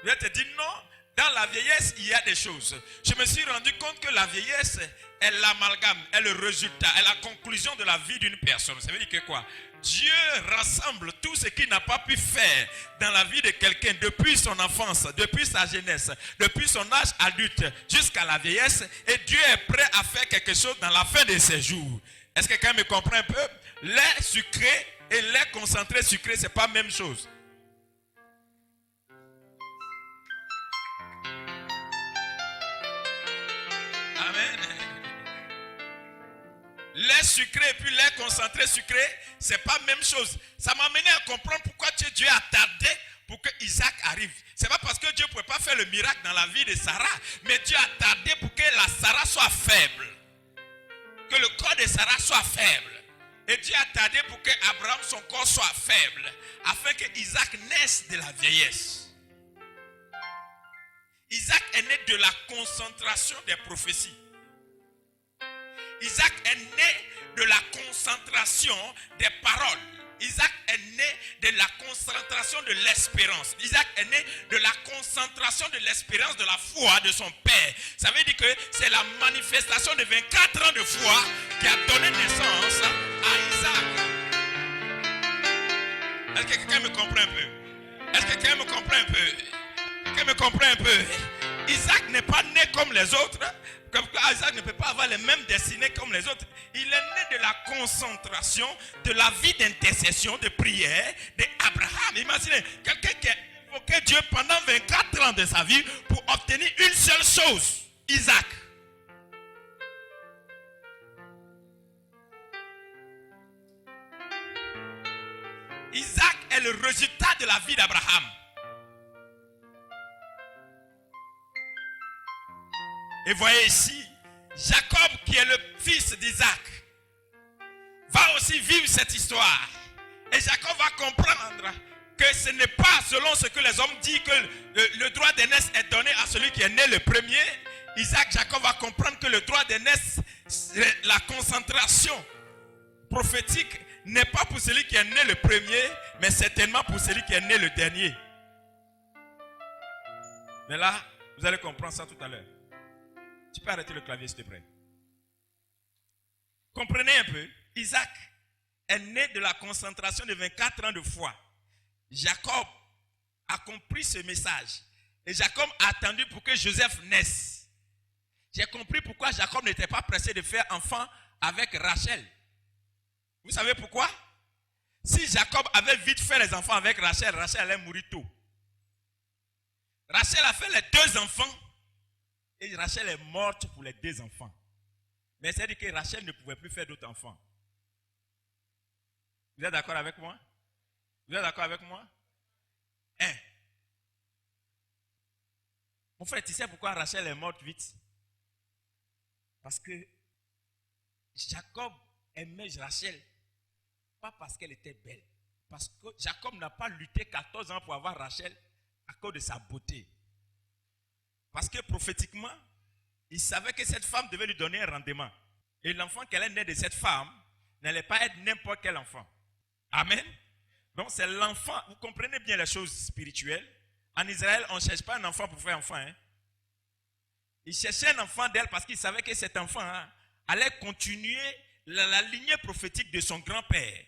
[SPEAKER 3] Je vais te dire non. Dans la vieillesse, il y a des choses. Je me suis rendu compte que la vieillesse est l'amalgame, est le résultat, est la conclusion de la vie d'une personne. Ça veut dire que quoi? Dieu rassemble tout ce qu'il n'a pas pu faire dans la vie de quelqu'un depuis son enfance, depuis sa jeunesse, depuis son âge adulte jusqu'à la vieillesse. Et Dieu est prêt à faire quelque chose dans la fin de ses jours. Est-ce que quelqu'un me comprend un peu? Lait sucré et lait concentré sucré, ce n'est pas la même chose. Amen. Lait sucré et puis lait concentré sucré, c'est pas la même chose. Ça m'a amené à comprendre pourquoi Dieu a tardé pour que Isaac arrive. C'est pas parce que Dieu ne pouvait pas faire le miracle dans la vie de Sarah, mais Dieu a tardé pour que la Sarah soit faible. Que le corps de Sarah soit faible. Et Dieu a tardé pour que Abraham, son corps soit faible, afin que Isaac naisse de la vieillesse. Isaac est né de la concentration des prophéties. Isaac est né de la concentration des paroles. Isaac est né de la concentration de l'espérance. Isaac est né de la concentration de l'espérance de la foi de son père. Ça veut dire que c'est la manifestation de 24 ans de foi qui a donné naissance à Isaac. Est-ce que quelqu'un me comprend un peu? Est-ce que quelqu'un me comprend un peu? Quelqu'un me comprend un peu? Isaac n'est pas né comme les autres. Isaac ne peut pas avoir les mêmes destinées comme les autres. Il est né de la concentration, de la vie d'intercession, de prière d'Abraham. Imaginez, quelqu'un qui a invoqué Dieu pendant 24 ans de sa vie pour obtenir une seule chose, Isaac. Isaac est le résultat de la vie d'Abraham. Et voyez ici, Jacob, qui est le fils d'Isaac, va aussi vivre cette histoire. Et Jacob va comprendre que ce n'est pas selon ce que les hommes disent que le droit d'aînesse est donné à celui qui est né le premier. Jacob va comprendre que le droit d'aînesse, la concentration prophétique n'est pas pour celui qui est né le premier, mais certainement pour celui qui est né le dernier. Mais là, vous allez comprendre ça tout à l'heure. Tu peux arrêter le clavier s'il te plaît. Comprenez un peu. Isaac est né de la concentration de 24 ans de foi. Jacob a compris ce message. Et Jacob a attendu pour que Joseph naisse. J'ai compris pourquoi Jacob n'était pas pressé de faire enfant avec Rachel. Vous savez pourquoi? Si Jacob avait vite fait les enfants avec Rachel, Rachel allait mourir tôt. Rachel a fait les 2 enfants. Et Rachel est morte pour les 2 enfants. Mais c'est-à-dire que Rachel ne pouvait plus faire d'autres enfants. Vous êtes d'accord avec moi? Vous êtes d'accord avec moi? Mon frère, tu sais pourquoi Rachel est morte vite? Parce que Jacob aimait Rachel. Pas parce qu'elle était belle. Parce que Jacob n'a pas lutté 14 ans pour avoir Rachel à cause de sa beauté. Parce que prophétiquement, il savait que cette femme devait lui donner un rendement. Et l'enfant qu'elle est né de cette femme n'allait pas être n'importe quel enfant. Amen. Donc c'est l'enfant. Vous comprenez bien les choses spirituelles. En Israël, on ne cherche pas un enfant pour faire enfant. Il cherchait un enfant d'elle parce qu'il savait que cet enfant allait continuer la lignée prophétique de son grand-père.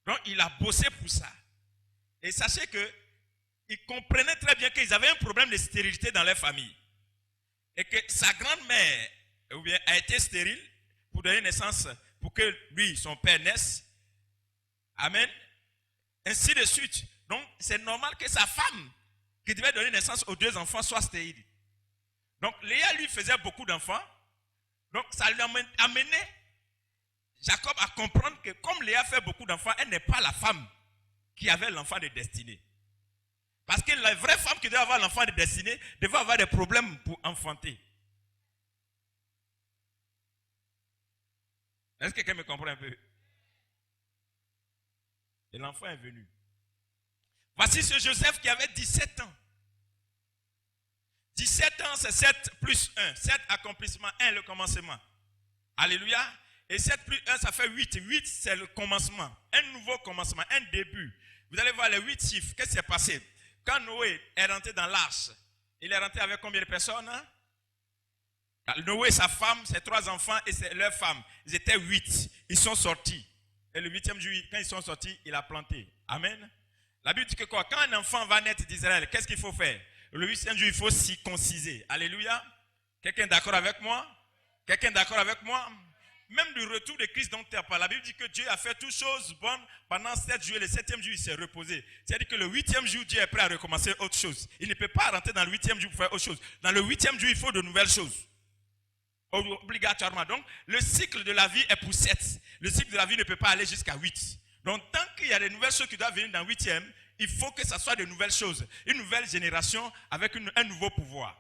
[SPEAKER 3] Donc il a bossé pour ça. Et sachez que ils comprenaient très bien qu'ils avaient un problème de stérilité dans leur famille. Et que sa grand-mère a été stérile pour donner naissance, pour que lui, son père, naisse. Amen. Ainsi de suite. Donc, c'est normal que sa femme, qui devait donner naissance aux 2 enfants, soit stérile. Donc, Léa lui faisait beaucoup d'enfants. Donc, ça lui a amené Jacob à comprendre que comme Léa fait beaucoup d'enfants, elle n'est pas la femme qui avait l'enfant de destinée. Parce que la vraie femme qui devait avoir l'enfant de destinée devait avoir des problèmes pour enfanter. Est-ce que quelqu'un me comprend un peu? Et l'enfant est venu. Voici ce Joseph qui avait 17 ans. 17 ans, c'est 7 plus 1. 7 accomplissements, 1 le commencement. Alléluia. Et 7 plus 1, ça fait 8. 8, c'est le commencement. Un nouveau commencement, un début. Vous allez voir les 8 chiffres. Qu'est-ce qui s'est passé? Quand Noé est rentré dans l'arche, il est rentré avec combien de personnes? Noé, sa femme, ses 3 enfants et leur femme. Ils étaient 8. Ils sont sortis. Et le 8e jour, quand ils sont sortis, il a planté. Amen. La Bible dit que quoi? Quand un enfant va naître d'Israël, qu'est-ce qu'il faut faire? Le 8e jour, il faut circonciser. Alléluia. Quelqu'un d'accord avec moi? Quelqu'un d'accord avec moi? Même du retour de Christ dont tu parles, la Bible dit que Dieu a fait toutes choses bonnes pendant 7 jours et le 7e jour il s'est reposé. C'est-à-dire que le 8e jour, Dieu est prêt à recommencer autre chose. Il ne peut pas rentrer dans le 8e jour pour faire autre chose. Dans le 8e jour, il faut de nouvelles choses. Obligatoirement. Donc, le cycle de la vie est pour 7. Le cycle de la vie ne peut pas aller jusqu'à 8. Donc, tant qu'il y a des nouvelles choses qui doivent venir dans le 8e, il faut que ce soit de nouvelles choses. Une nouvelle génération avec un nouveau pouvoir.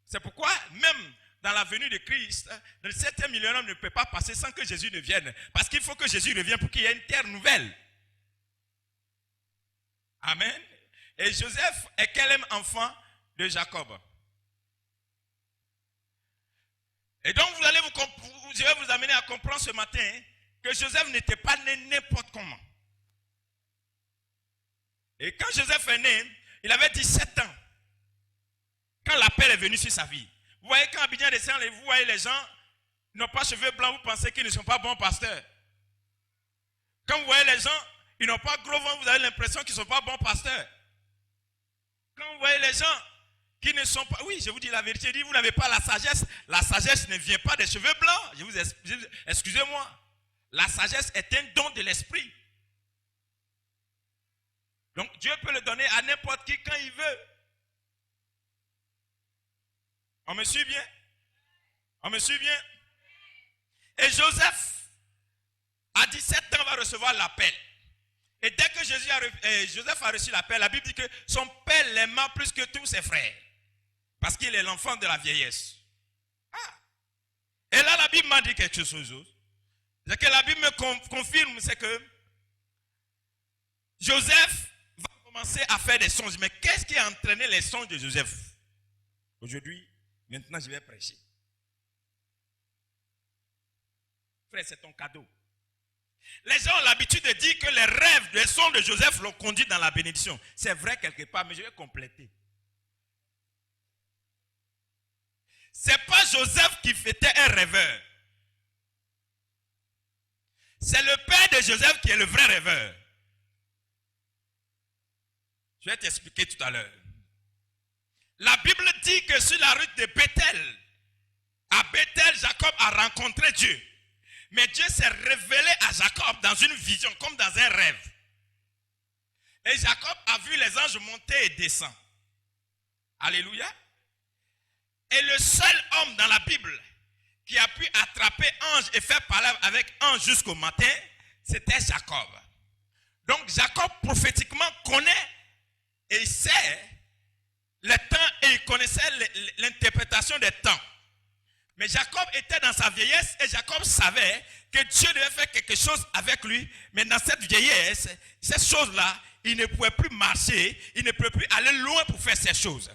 [SPEAKER 3] C'est pourquoi, même dans la venue de Christ, le 7e millénaire ne peut pas passer sans que Jésus ne vienne. Parce qu'il faut que Jésus revienne pour qu'il y ait une terre nouvelle. Amen. Et Joseph est quel enfant de Jacob? Et donc je vais vous amener à comprendre ce matin que Joseph n'était pas né n'importe comment. Et quand Joseph est né, il avait 17 ans. Quand l'appel est venu sur sa vie. Vous voyez, quand Abidjan descend, vous voyez les gens n'ont pas cheveux blancs, vous pensez qu'ils ne sont pas bons pasteurs. Quand vous voyez les gens, ils n'ont pas gros ventre, vous avez l'impression qu'ils ne sont pas bons pasteurs. Quand vous voyez les gens qui ne sont pas... Oui, je vous dis la vérité, je dis, vous n'avez pas la sagesse. La sagesse ne vient pas des cheveux blancs. Excusez-moi. La sagesse est un don de l'esprit. Donc Dieu peut le donner à n'importe qui quand il veut. On me suit bien? On me suit bien? Et Joseph, à 17 ans, va recevoir l'appel. Et dès que Joseph a reçu l'appel, la Bible dit que son père l'aima plus que tous ses frères. Parce qu'il est l'enfant de la vieillesse. Ah. Et là, la Bible m'a dit quelque chose. Ce que la Bible me confirme, c'est que Joseph va commencer à faire des songes. Mais qu'est-ce qui a entraîné les songes de Joseph? Aujourd'hui, maintenant, je vais prêcher. Frère, c'est ton cadeau. Les gens ont l'habitude de dire que les rêves, les songes de Joseph l'ont conduit dans la bénédiction. C'est vrai quelque part, mais je vais compléter. Ce n'est pas Joseph qui était un rêveur. C'est le père de Joseph qui est le vrai rêveur. Je vais t'expliquer tout à l'heure. La Bible dit que sur la route de Bethel, à Bethel, Jacob a rencontré Dieu. Mais Dieu s'est révélé à Jacob dans une vision, comme dans un rêve. Et Jacob a vu les anges monter et descendre. Alléluia. Et le seul homme dans la Bible qui a pu attraper ange et faire parler avec ange jusqu'au matin, c'était Jacob. Donc Jacob prophétiquement connaît et il sait les temps et il connaissait l'interprétation des temps. Mais Jacob était dans sa vieillesse et Jacob savait que Dieu devait faire quelque chose avec lui. Mais dans cette vieillesse, ces choses-là, il ne pouvait plus marcher, il ne pouvait plus aller loin pour faire ces choses.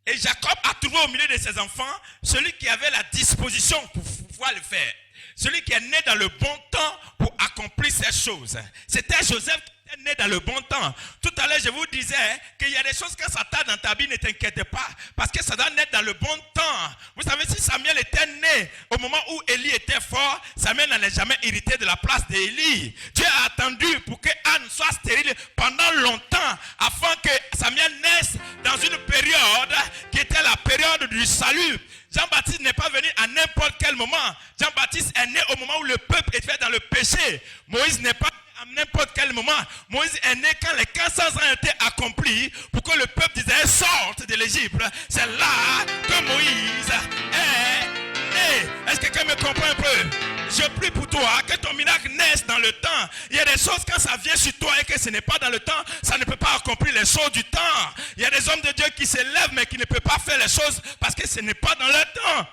[SPEAKER 3] Et Jacob a trouvé au milieu de ses enfants celui qui avait la disposition pour pouvoir le faire. Celui qui est né dans le bon temps pour accomplir ces choses. C'était Joseph qui était né dans le bon temps. Tout à l'heure, je vous disais qu'il y a des choses quand ça tarde dans ta vie, ne t'inquiète pas. Parce que ça doit naître dans le bon temps. Vous savez, si Samuel était né au moment où Élie était fort, Samuel n'allait jamais hériter de la place d'Élie. Dieu a attendu pour que Anne soit stérile pendant longtemps, afin que Samuel naisse dans une période qui était la période du salut. Jean-Baptiste n'est pas venu à n'importe quel moment. Jean-Baptiste est né au moment où le peuple était dans le péché. Moïse n'est pas né à n'importe quel moment. Moïse est né quand les 400 ans étaient accomplis pour que le peuple d'Israël sorte de l'Égypte. C'est là que Moïse est né. Est-ce que quelqu'un me comprend un peu? Je prie pour toi que ton miracle naisse dans le temps. Il y a des choses quand ça vient sur toi et que ce n'est pas dans le temps, ça ne peut pas accomplir les choses du temps. Il y a des hommes de Dieu qui se lèvent mais qui ne peuvent pas faire les choses parce que ce n'est pas dans leur temps.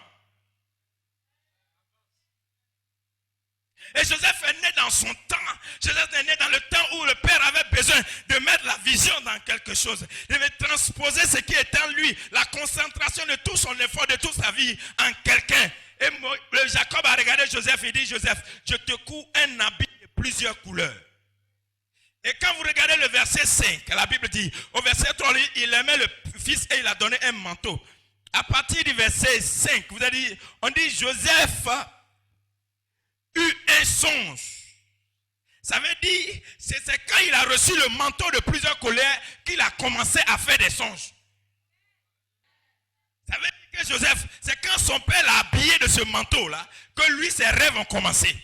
[SPEAKER 3] Et Joseph est né dans son temps. Joseph est né dans le temps où le père avait besoin de mettre la vision dans quelque chose. Il devait transposer ce qui est en lui, la concentration de tout son effort, de toute sa vie en quelqu'un. Et Jacob a regardé Joseph et dit, Joseph, je te couds un habit de plusieurs couleurs. Et quand vous regardez le verset 5, la Bible dit, au verset 3, il aimait le fils et il a donné un manteau. À partir du verset 5, on dit, Joseph eut un songe. Ça veut dire, c'est quand il a reçu le manteau de plusieurs couleurs qu'il a commencé à faire des songes. Ça veut dire que Joseph, c'est quand son père l'a habillé de ce manteau-là, que lui, ses rêves ont commencé.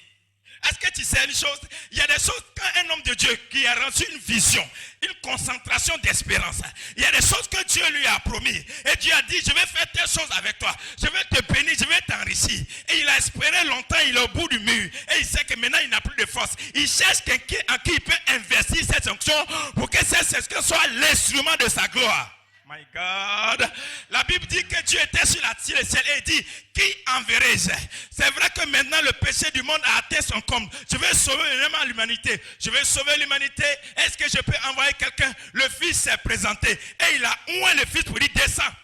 [SPEAKER 3] Est-ce que tu sais une chose? Il y a des choses, quand un homme de Dieu qui a reçu une vision, une concentration d'espérance, il y a des choses que Dieu lui a promis. Et Dieu a dit, je vais faire telle chose avec toi. Je vais te bénir, je vais t'enrichir. Et il a espéré longtemps, il est au bout du mur. Et il sait que maintenant, il n'a plus de force. Il cherche quelqu'un en qui il peut investir cette onction pour que cette onction soit l'instrument de sa gloire. My God. La Bible dit que Dieu était sur le ciel et il dit, qui enverrai-je? C'est vrai que maintenant le péché du monde a atteint son comble. Je vais sauver vraiment l'humanité. Je vais sauver l'humanité. Est-ce que je peux envoyer quelqu'un? Le fils s'est présenté et il a oué le fils pour lui descendre.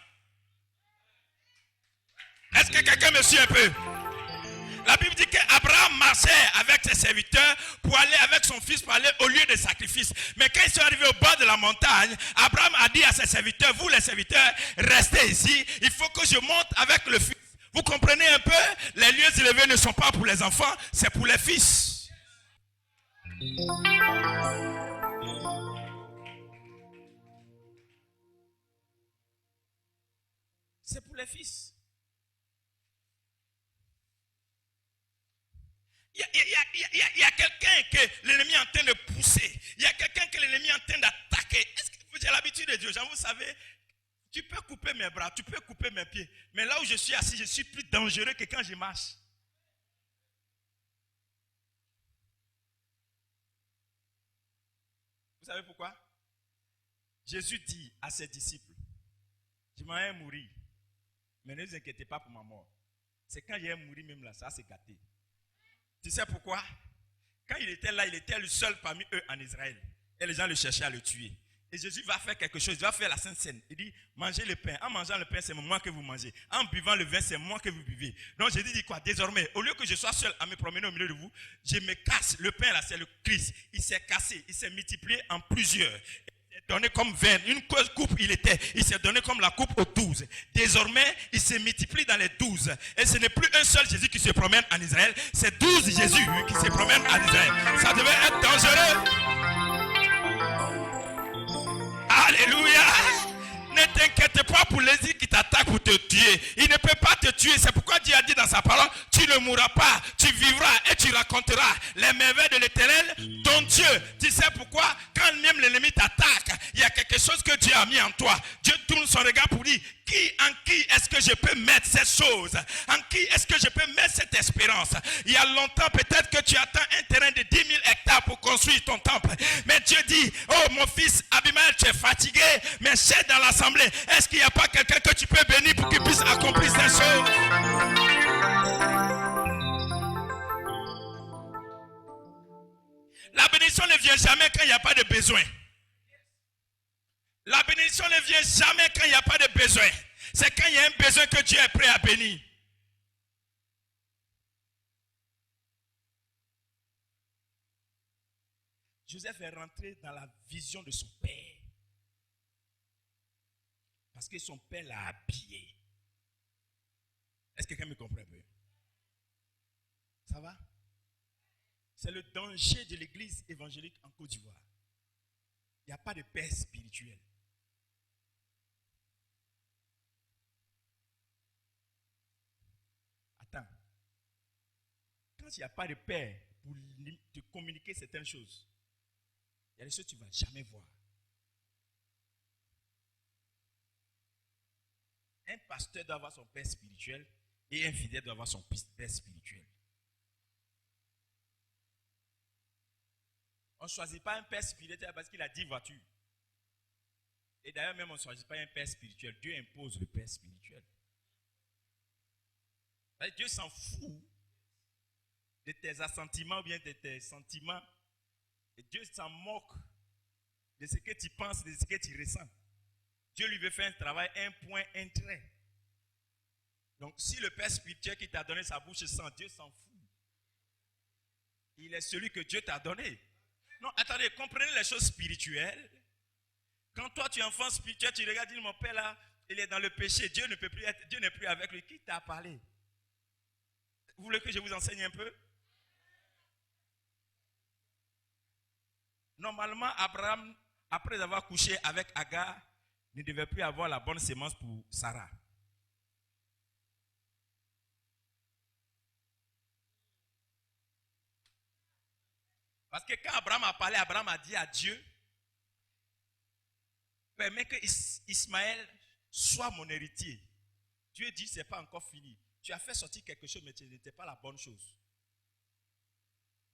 [SPEAKER 3] Est-ce que quelqu'un me suit un peu? La Bible dit qu'Abraham marchait avec ses serviteurs pour aller avec son fils pour aller au lieu de sacrifice. Mais quand ils sont arrivés au bord de la montagne, Abraham a dit à ses serviteurs, vous les serviteurs, restez ici, il faut que je monte avec le fils. Vous comprenez un peu? Les lieux élevés ne sont pas pour les enfants, c'est pour les fils. C'est pour les fils. Il y a quelqu'un que l'ennemi est en train de pousser. Il y a quelqu'un que l'ennemi est en train d'attaquer. Est-ce que j'ai l'habitude de Dieu? Vous savez, tu peux couper mes bras, tu peux couper mes pieds. Mais là où je suis assis, je suis plus dangereux que quand je marche. Vous savez pourquoi? Jésus dit à ses disciples, je m'en vais mourir. Mais ne vous inquiétez pas pour ma mort. C'est quand j'ai mouru même là, ça s'est gâté. Tu sais pourquoi? Quand il était là, il était le seul parmi eux en Israël. Et les gens le cherchaient à le tuer. Et Jésus va faire quelque chose, il va faire la Sainte Seine. Il dit, mangez le pain. En mangeant le pain, c'est moi que vous mangez. En buvant le vin, c'est moi que vous buvez. Donc Jésus dit quoi? Désormais, au lieu que je sois seul à me promener au milieu de vous, je me casse. Le pain là, c'est le Christ. Il s'est cassé, il s'est multiplié en plusieurs. Donné comme 20, une coupe il s'est donné comme la coupe aux 12. Désormais, il se multiplie dans les 12. Et ce n'est plus un seul Jésus qui se promène en Israël, c'est 12 Jésus qui se promènent en Israël. Ça devait être dangereux. Alléluia. Ne t'inquiète pas pour les îles qui t'attaquent pour te tuer. Il ne peut pas te tuer. C'est pourquoi Dieu a dit dans sa parole, tu ne mourras pas, tu vivras et tu raconteras les merveilles de l'Éternel, ton Dieu. Tu sais pourquoi? Quand même l'ennemi t'attaque, il y a quelque chose que Dieu a mis en toi. Dieu tourne son regard pour dire, en qui est-ce que je peux mettre cette chose? En qui est-ce que je peux mettre cette espérance? Il y a longtemps, peut-être que tu attends un terrain de 10 000 hectares pour construire ton temple. Mais Dieu dit, oh mon fils Abimaël, tu es fatigué, mais chef dans l'assemblée, est-ce qu'il n'y a pas quelqu'un que tu peux bénir pour qu'il puisse accomplir ces choses? La bénédiction ne vient jamais quand il n'y a pas de besoin. La bénédiction ne vient jamais quand il n'y a pas de besoin. C'est quand il y a un besoin que Dieu est prêt à bénir. Joseph est rentré dans la vision de son père. Parce que son père l'a habillé. Est-ce que quelqu'un me comprend un peu? Ça va? C'est le danger de l'église évangélique en Côte d'Ivoire. Il n'y a pas de père spirituel. Attends. Quand il n'y a pas de père pour te communiquer certaines choses, il y a des choses que tu ne vas jamais voir. Un pasteur doit avoir son père spirituel et un fidèle doit avoir son père spirituel. On ne choisit pas un père spirituel parce qu'il a 10 voitures. Et d'ailleurs même on ne choisit pas un père spirituel. Dieu impose le père spirituel. Dieu s'en fout de tes assentiments ou bien de tes sentiments. Et Dieu s'en moque de ce que tu penses, de ce que tu ressens. Dieu lui veut faire un travail, un point, un trait. Donc si le père spirituel qui t'a donné sa bouche sent, Dieu s'en fout. Il est celui que Dieu t'a donné. Non, attendez, comprenez les choses spirituelles. Quand toi tu es enfant spirituel, tu regardes, dis mon père là, il est dans le péché, Dieu ne peut plus être, Dieu n'est plus avec lui. Qui t'a parlé? Vous voulez que je vous enseigne un peu? Normalement, Abraham, après avoir couché avec Agar, ne devait plus avoir la bonne sémence pour Sarah. Parce que quand Abraham a parlé, Abraham a dit à Dieu, permets que Ismaël soit mon héritier. Dieu dit, ce n'est pas encore fini. Tu as fait sortir quelque chose, mais ce n'était pas la bonne chose.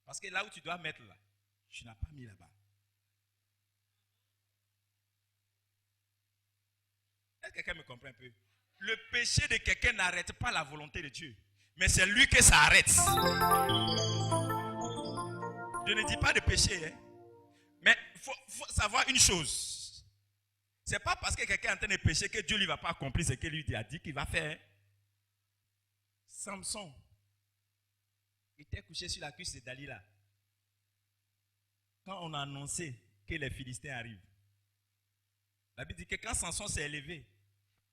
[SPEAKER 3] Parce que là où tu dois mettre là, tu n'as pas mis là-bas. Est-ce que quelqu'un me comprend un peu? Le péché de quelqu'un n'arrête pas la volonté de Dieu. Mais c'est lui que ça arrête. Je ne dis pas de péché. Hein? Mais il faut savoir une chose. Ce n'est pas parce que quelqu'un est en train de pécher que Dieu ne va pas accomplir ce que lui a dit qu'il va faire. Samson était couché sur la cuisse de Dalila. Quand on a annoncé que les Philistins arrivent, la Bible dit que quand Samson s'est élevé,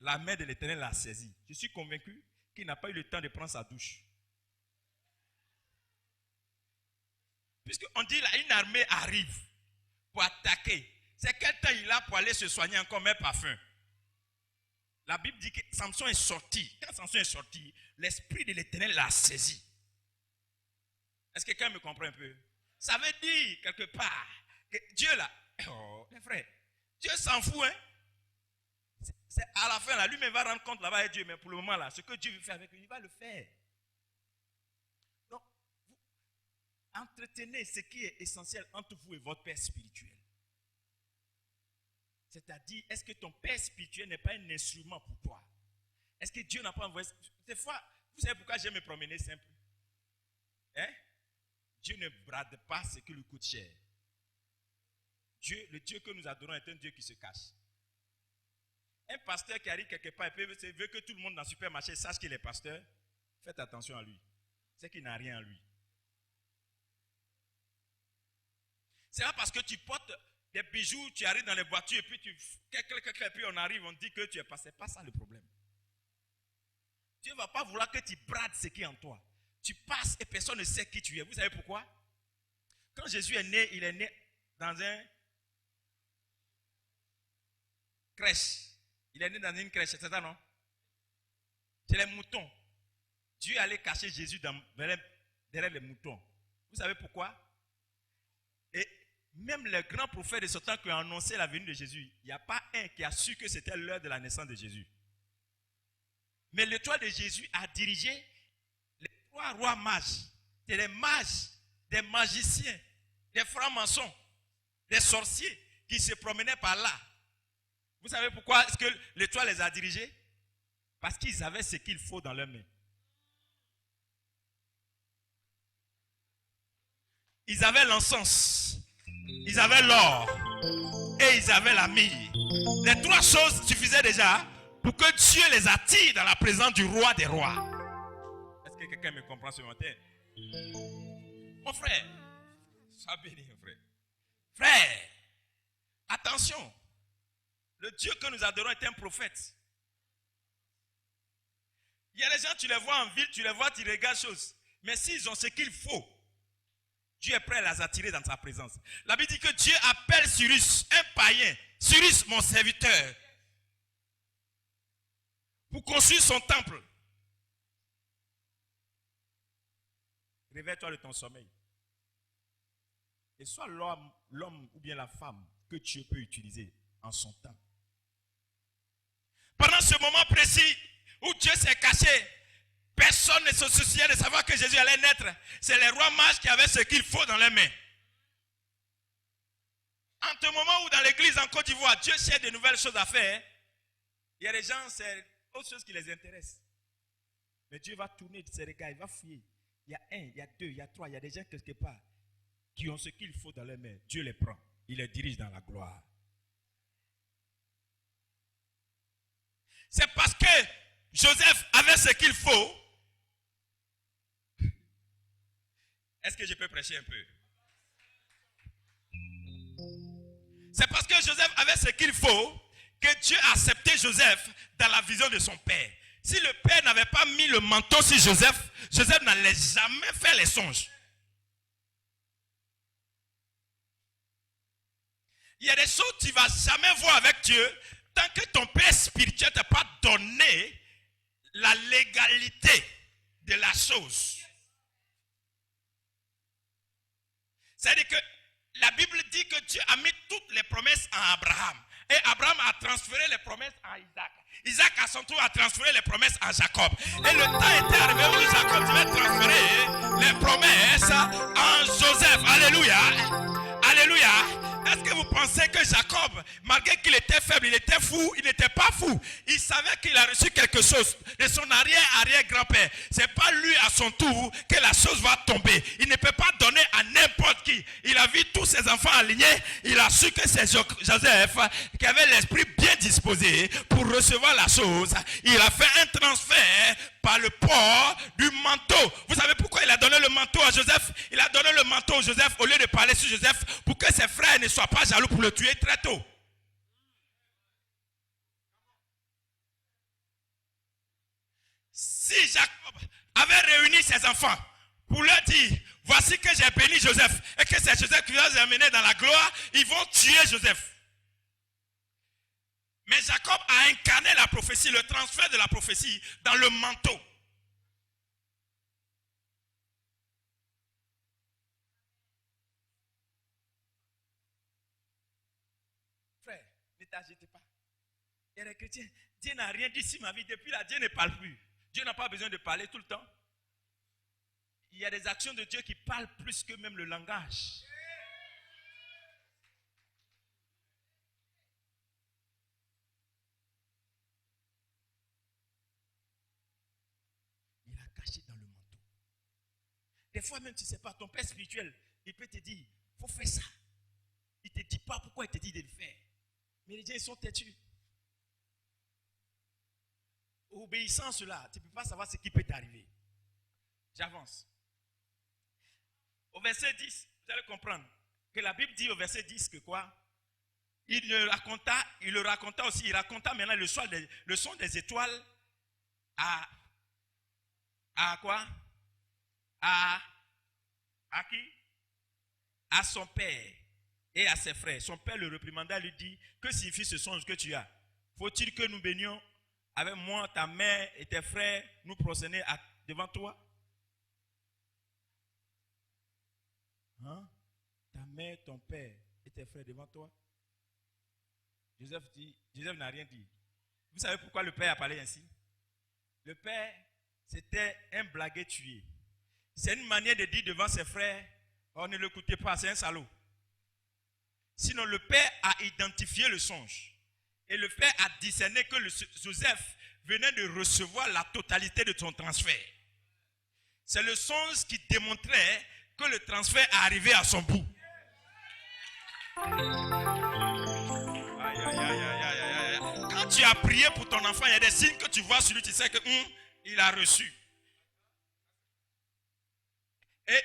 [SPEAKER 3] la main de l'Éternel l'a saisi. Je suis convaincu qu'il n'a pas eu le temps de prendre sa douche. Puisqu'on dit là, une armée arrive pour attaquer. C'est quel temps il a pour aller se soigner encore, même parfum. La Bible dit que Samson est sorti. Quand Samson est sorti, l'esprit de l'Éternel l'a saisi. Est-ce que quelqu'un me comprend un peu? Ça veut dire quelque part que Dieu là, oh, mes frères, Dieu s'en fout, hein. C'est à la fin là, lui-même va rendre compte là-bas avec Dieu, mais pour le moment là, ce que Dieu veut faire avec lui, il va le faire. Donc, vous entretenez ce qui est essentiel entre vous et votre Père spirituel. C'est-à-dire, est-ce que ton Père spirituel n'est pas un instrument pour toi? Est-ce que Dieu n'a pas envoyé? Des fois, vous savez pourquoi j'aime me promener simple? Hein? Dieu ne brade pas ce qui lui coûte cher. Le Dieu que nous adorons est un Dieu qui se cache. Un pasteur qui arrive quelque part et veut que tout le monde dans le supermarché sache qu'il est pasteur, faites attention à lui. C'est qu'il n'a rien en lui. C'est pas parce que tu portes des bijoux, tu arrives dans les voitures et puis et puis on arrive, on dit que tu es passé. C'est pas ça le problème. Dieu ne va pas vouloir que tu brades ce qui est en toi. Tu passes et personne ne sait qui tu es. Vous savez pourquoi? Quand Jésus est né, il est né dans un crèche. Il est né dans une crèche, c'est ça, non? C'est les moutons. Dieu allait cacher Jésus derrière les moutons. Vous savez pourquoi? Et même les grands prophètes de ce temps qui ont annoncé la venue de Jésus, il n'y a pas un qui a su que c'était l'heure de la naissance de Jésus. Mais l'étoile de Jésus a dirigé les 3 rois mages. C'est les mages, des magiciens, des francs-maçons, des sorciers qui se promenaient par là. Vous savez pourquoi est-ce que l'étoile les a dirigés? Parce qu'ils avaient ce qu'il faut dans leurs mains. Ils avaient l'encens, ils avaient l'or et ils avaient la myrrhe. Les 3 choses suffisaient déjà pour que Dieu les attire dans la présence du roi des rois. Est-ce que quelqu'un me comprend ce matin? Mon frère, sois béni, mon frère. Frère, attention. Le Dieu que nous adorons est un prophète. Il y a les gens, tu les vois en ville, tu les vois, tu regardes choses. Mais s'ils ont ce qu'il faut, Dieu est prêt à les attirer dans sa présence. La Bible dit que Dieu appelle Cyrus, un païen, Cyrus mon serviteur, pour construire son temple. Réveille-toi de ton sommeil. Et sois l'homme ou bien la femme que Dieu peut utiliser en son temps. Pendant ce moment précis où Dieu s'est caché, personne ne se souciait de savoir que Jésus allait naître. C'est les rois mages qui avaient ce qu'il faut dans leurs mains. En ce moment où dans l'église en Côte d'Ivoire, Dieu cherche de nouvelles choses à faire, il y a des gens, c'est autre chose qui les intéresse. Mais Dieu va tourner de ses regards, il va fouiller. Il y a 1, il y a 2, il y a 3, il y a des gens quelque part qui ont ce qu'il faut dans leurs mains. Dieu les prend, il les dirige dans la gloire. C'est parce que Joseph avait ce qu'il faut. Est-ce que je peux prêcher un peu? C'est parce que Joseph avait ce qu'il faut que Dieu a accepté Joseph dans la vision de son père. Si le père n'avait pas mis le manteau sur Joseph, Joseph n'allait jamais faire les songes. Il y a des choses que tu ne vas jamais voir avec Dieu tant que ton père spirituel ne t'a pas donné la légalité de la chose. C'est-à-dire que la Bible dit que Dieu a mis toutes les promesses à Abraham. Et Abraham a transféré les promesses à Isaac. Isaac à son tour a transféré les promesses à Jacob. Et le temps était arrivé où Jacob devait transférer les promesses à Joseph. Alléluia. Alléluia. Est-ce que vous pensez que Jacob, malgré qu'il était faible, il était fou? Il n'était pas fou. Il savait qu'il a reçu quelque chose de son arrière-arrière-grand-père. Ce n'est pas lui à son tour que la chose va tomber. Il ne peut pas donner à n'importe qui. Il a vu tous ses enfants alignés. Il a su que c'est Joseph qui avait l'esprit bien disposé pour recevoir la chose. Il a fait un transfert par le port du manteau. Vous savez pourquoi il a donné le manteau à Joseph? Il a donné le manteau à Joseph au lieu de parler sur Joseph pour que ses frères ne soient pas jaloux pour le tuer très tôt. Si Jacob avait réuni ses enfants pour leur dire, voici que j'ai béni Joseph et que c'est Joseph qui va les amener dans la gloire, ils vont tuer Joseph. Mais Jacob a incarné la prophétie, le transfert de la prophétie dans le manteau. Frère, ne t'agite pas. Il y a des chrétiens, Dieu n'a rien dit sur ma vie. Depuis là, Dieu ne parle plus. Dieu n'a pas besoin de parler tout le temps. Il y a des actions de Dieu qui parlent plus que même le langage. Il a caché dans le manteau. Des fois même, tu ne sais pas, ton père spirituel, il peut te dire, il faut faire ça. Il ne te dit pas pourquoi il te dit de le faire. Mais les gens, ils sont têtus. Obéissant à cela, tu ne peux pas savoir ce qui peut t'arriver. J'avance. Au verset 10, vous allez comprendre que la Bible dit au verset 10 que quoi? Il le raconta aussi, il raconta maintenant le son des étoiles à quoi? À qui? À son père et à ses frères. Son père le réprimanda, lui dit, que signifie ce songe que tu as? Faut-il que nous baignions avec moi, ta mère et tes frères, nous prosterner devant toi? Hein? Ta mère, ton père et tes frères devant toi? Joseph n'a rien dit. Vous savez pourquoi le père a parlé ainsi? Le père, c'était un blagueur tué. C'est une manière de dire devant ses frères, oh, ne l'écoutez pas, c'est un salaud. Sinon, le père a identifié le songe. Et le père a discerné que Joseph venait de recevoir la totalité de son transfert. C'est le songe qui démontrait que le transfert est arrivé à son bout. Quand tu as prié pour ton enfant, il y a des signes que tu vois sur lui, tu sais que il a reçu. Et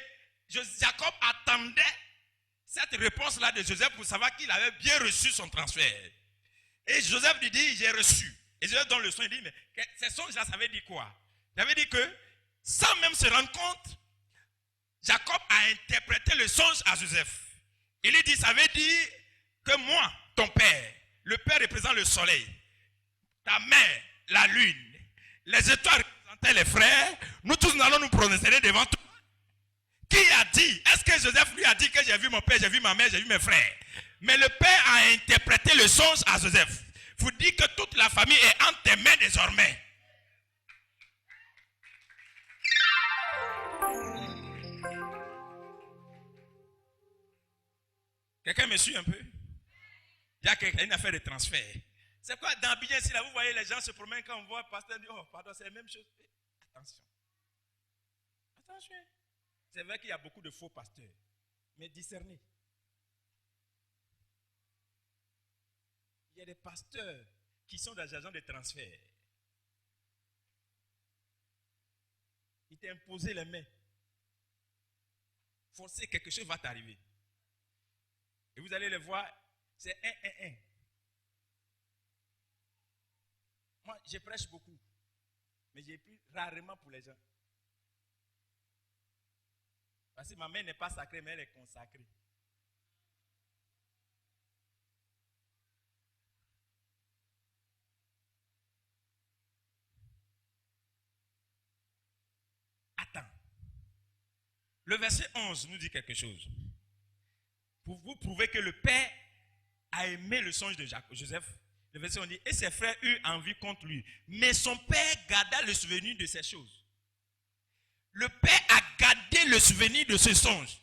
[SPEAKER 3] Jacob attendait cette réponse-là de Joseph pour savoir qu'il avait bien reçu son transfert. Et Joseph lui dit, j'ai reçu. Et Joseph donne le son, il dit, mais ces songes-là, ça veut dire quoi? Ça veut dire que, sans même se rendre compte, Jacob a interprété le songe à Joseph. Il lui dit, ça veut dire que moi, ton père, le père représente le soleil, ta mère, la lune, les étoiles représentaient les frères, nous tous nous allons nous prononcer devant toi. Qui a dit? Est-ce que Joseph lui a dit que j'ai vu mon père, j'ai vu ma mère, j'ai vu mes frères? Mais le père a interprété le songe à Joseph. Vous dites que toute la famille est entre tes mains désormais. Quelqu'un me suit un peu? Il y a une affaire de transfert. C'est quoi dans Abidjan ici là, vous voyez les gens se promènent quand on voit le pasteur dire, oh pardon, c'est la même chose. Attention. Attention. C'est vrai qu'il y a beaucoup de faux pasteurs. Mais discernez. Il y a des pasteurs qui sont des agents de transfert. Ils t'ont imposé les mains. Forcer quelque chose va t'arriver. Et vous allez le voir, c'est un. Moi, je prêche beaucoup. Mais j'ai pris rarement pour les gens. Parce que ma mère n'est pas sacrée, mais elle est consacrée. Attends. Le verset 11 nous dit quelque chose. Pour vous prouver que le père a aimé le songe de Joseph, le verset 11 dit, et ses frères eurent envie contre lui. Mais son père garda le souvenir de ces choses. Le père a gardé le souvenir de ce songe.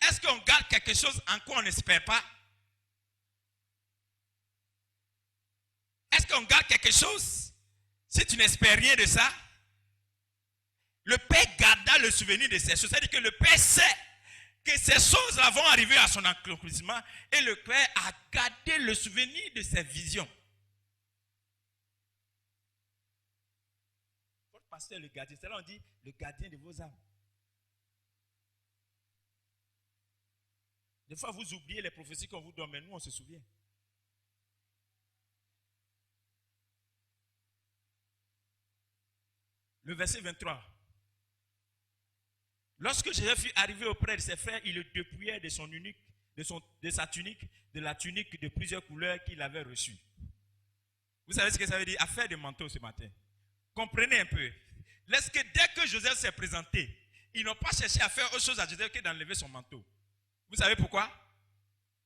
[SPEAKER 3] Est-ce qu'on garde quelque chose en quoi on n'espère pas? Est-ce qu'on garde quelque chose si tu n'espères rien de ça? Le père garda le souvenir de ces choses. C'est-à-dire que le père sait que ces choses-là vont arriver à son accomplissement et le père a gardé le souvenir de ses visions. Votre pasteur le gardien. C'est là on dit le gardien de vos âmes. Des fois, vous oubliez les prophéties qu'on vous donne, mais nous, on se souvient. Le verset 23. Lorsque Jésus fut arrivé auprès de ses frères, il le dépouillait de son unique, de sa tunique, de la tunique de plusieurs couleurs qu'il avait reçue. Vous savez ce que ça veut dire? Affaire de manteau ce matin. Comprenez un peu. Dès que Joseph s'est présenté, ils n'ont pas cherché à faire autre chose à Joseph que d'enlever son manteau. Vous savez pourquoi?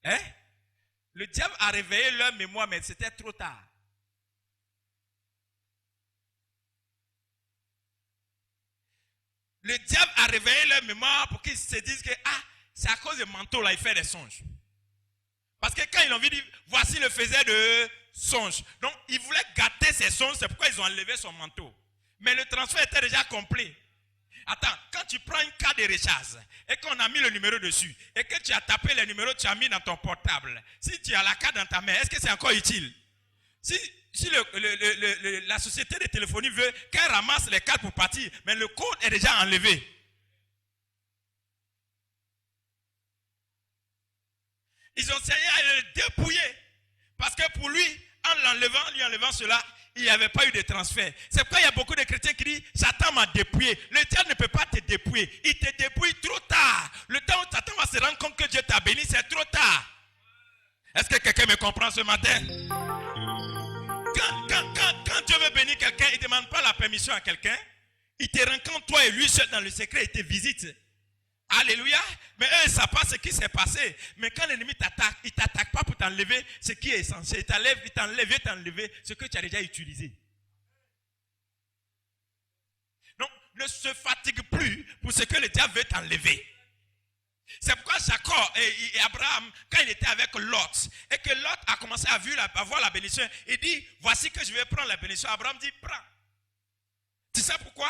[SPEAKER 3] Hein? Le diable a réveillé leur mémoire, mais c'était trop tard. Le diable a réveillé leur mémoire pour qu'ils se disent que c'est à cause du manteau là, il fait des songes. Parce que quand ils ont vu dire, voici le faisait de songes. Donc, ils voulaient gâter ses songes, c'est pourquoi ils ont enlevé son manteau. Mais le transfert était déjà complet. Attends, quand tu prends une carte de recharge et qu'on a mis le numéro dessus et que tu as tapé les numéros, tu as mis dans ton portable, si tu as la carte dans ta main, est-ce que c'est encore utile? Si la société de téléphonie veut qu'elle ramasse les cartes pour partir, mais le code est déjà enlevé. Ils ont essayé à le dépouiller parce que pour lui, en lui enlevant cela, il n'y avait pas eu de transfert. C'est pourquoi il y a beaucoup de chrétiens qui disent Satan m'a dépouillé. Le diable ne peut pas te dépouiller. Il te dépouille trop tard. Le temps où Satan va se rendre compte que Dieu t'a béni, c'est trop tard. Est-ce que quelqu'un me comprend ce matin? Quand Dieu veut bénir quelqu'un, il ne demande pas la permission à quelqu'un. Il te rencontre toi et lui seul dans le secret, il te visite. Alléluia. Mais eux, ils ne savent pas ce qui s'est passé. Mais quand l'ennemi t'attaque, il ne t'attaque pas pour t'enlever ce qui est essentiel. Il t'enlève ce que tu as déjà utilisé. Donc, ne se fatigue plus pour ce que le diable veut t'enlever. C'est pourquoi Jacob et Abraham, quand il était avec Lot, et que Lot a commencé à voir la bénédiction, il dit, voici que je vais prendre la bénédiction. Abraham dit, prends. Tu sais pourquoi?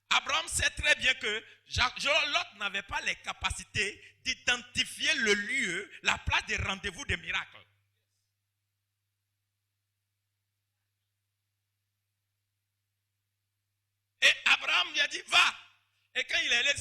[SPEAKER 3] Abraham sait très bien que Lot n'avait pas les capacités d'identifier le lieu, la place des rendez-vous des miracles. Et Abraham lui a dit, va. Et quand il est allé,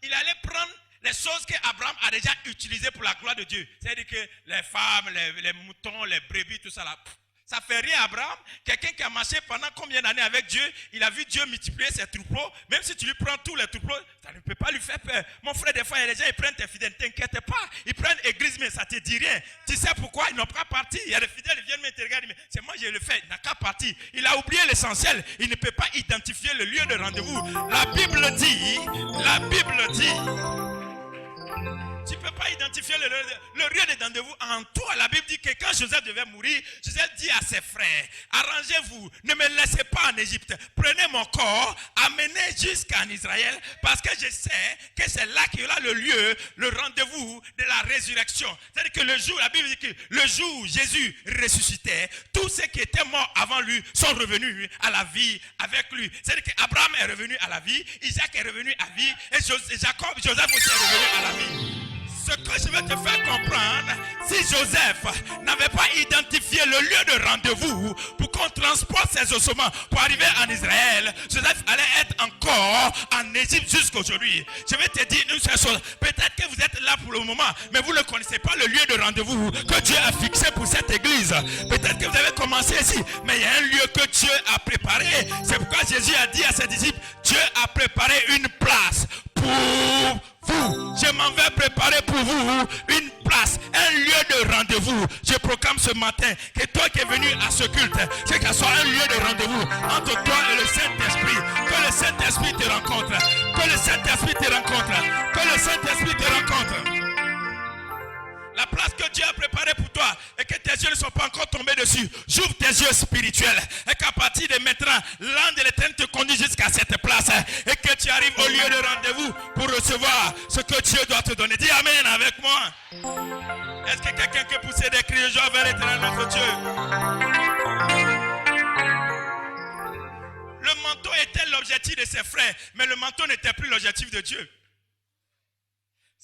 [SPEAKER 3] il allait prendre les choses qu'Abraham a déjà utilisées pour la gloire de Dieu. C'est-à-dire que les femmes, les moutons, les brebis, tout ça là. Ça fait rien à Abraham. Quelqu'un qui a marché pendant combien d'années avec Dieu, il a vu Dieu multiplier ses troupeaux. Même si tu lui prends tous les troupeaux, ça ne peut pas lui faire peur. Mon frère, des fois, il y a des gens, ils prennent tes fidèles. Ne t'inquiète pas. Ils prennent l'église, mais ça ne te dit rien. Tu sais pourquoi? Ils n'ont pas parti. Il y a des fidèles, ils viennent me regarder. Mais c'est moi, je le fais. Il n'a qu'à partir. Il a oublié l'essentiel. Il ne peut pas identifier le lieu de rendez-vous. La Bible dit. Tu ne peux pas identifier le lieu de rendez-vous en toi. La Bible dit que quand Joseph devait mourir, Joseph dit à ses frères, arrangez-vous, ne me laissez pas en Égypte. Prenez mon corps, amenez jusqu'en Israël, parce que je sais que c'est là qu'il y aura le lieu, le rendez-vous de la résurrection. C'est-à-dire que le jour, la Bible dit que le jour où Jésus ressuscitait, tous ceux qui étaient morts avant lui sont revenus à la vie avec lui. C'est-à-dire qu'Abraham est revenu à la vie, Isaac est revenu à la vie, et Joseph aussi est revenu à la vie. Ce que je vais te faire comprendre, si Joseph n'avait pas identifié le lieu de rendez-vous pour qu'on transporte ses ossements pour arriver en Israël, Joseph allait être encore en Égypte jusqu'aujourd'hui. Je vais te dire une seule chose. Peut-être que vous êtes là pour le moment, mais vous ne connaissez pas le lieu de rendez-vous que Dieu a fixé pour cette église. Peut-être que vous avez commencé ici, mais il y a un lieu que Dieu a préparé. C'est pourquoi Jésus a dit à ses disciples, Dieu a préparé une place pour vous. Je m'en vais préparer pour vous une place, un lieu de rendez-vous. Je proclame ce matin que toi qui es venu à ce culte, c'est que ce soit un lieu de rendez-vous entre toi et le Saint-Esprit. Que le Saint-Esprit te rencontre. Que le Saint-Esprit te rencontre. Que le Saint-Esprit te rencontre. La place que Dieu a préparée pour toi et que tes yeux ne sont pas encore tombés dessus. J'ouvre tes yeux spirituels et qu'à partir de maintenant, l'ange de l'Éternel te conduit jusqu'à cette place et que tu arrives au lieu de rendez-vous pour recevoir ce que Dieu doit te donner. Dis Amen avec moi. Est-ce que quelqu'un peut pousser des cris de joie vers l'Éternel notre Dieu? Le manteau était l'objectif de ses frères, mais le manteau n'était plus l'objectif de Dieu.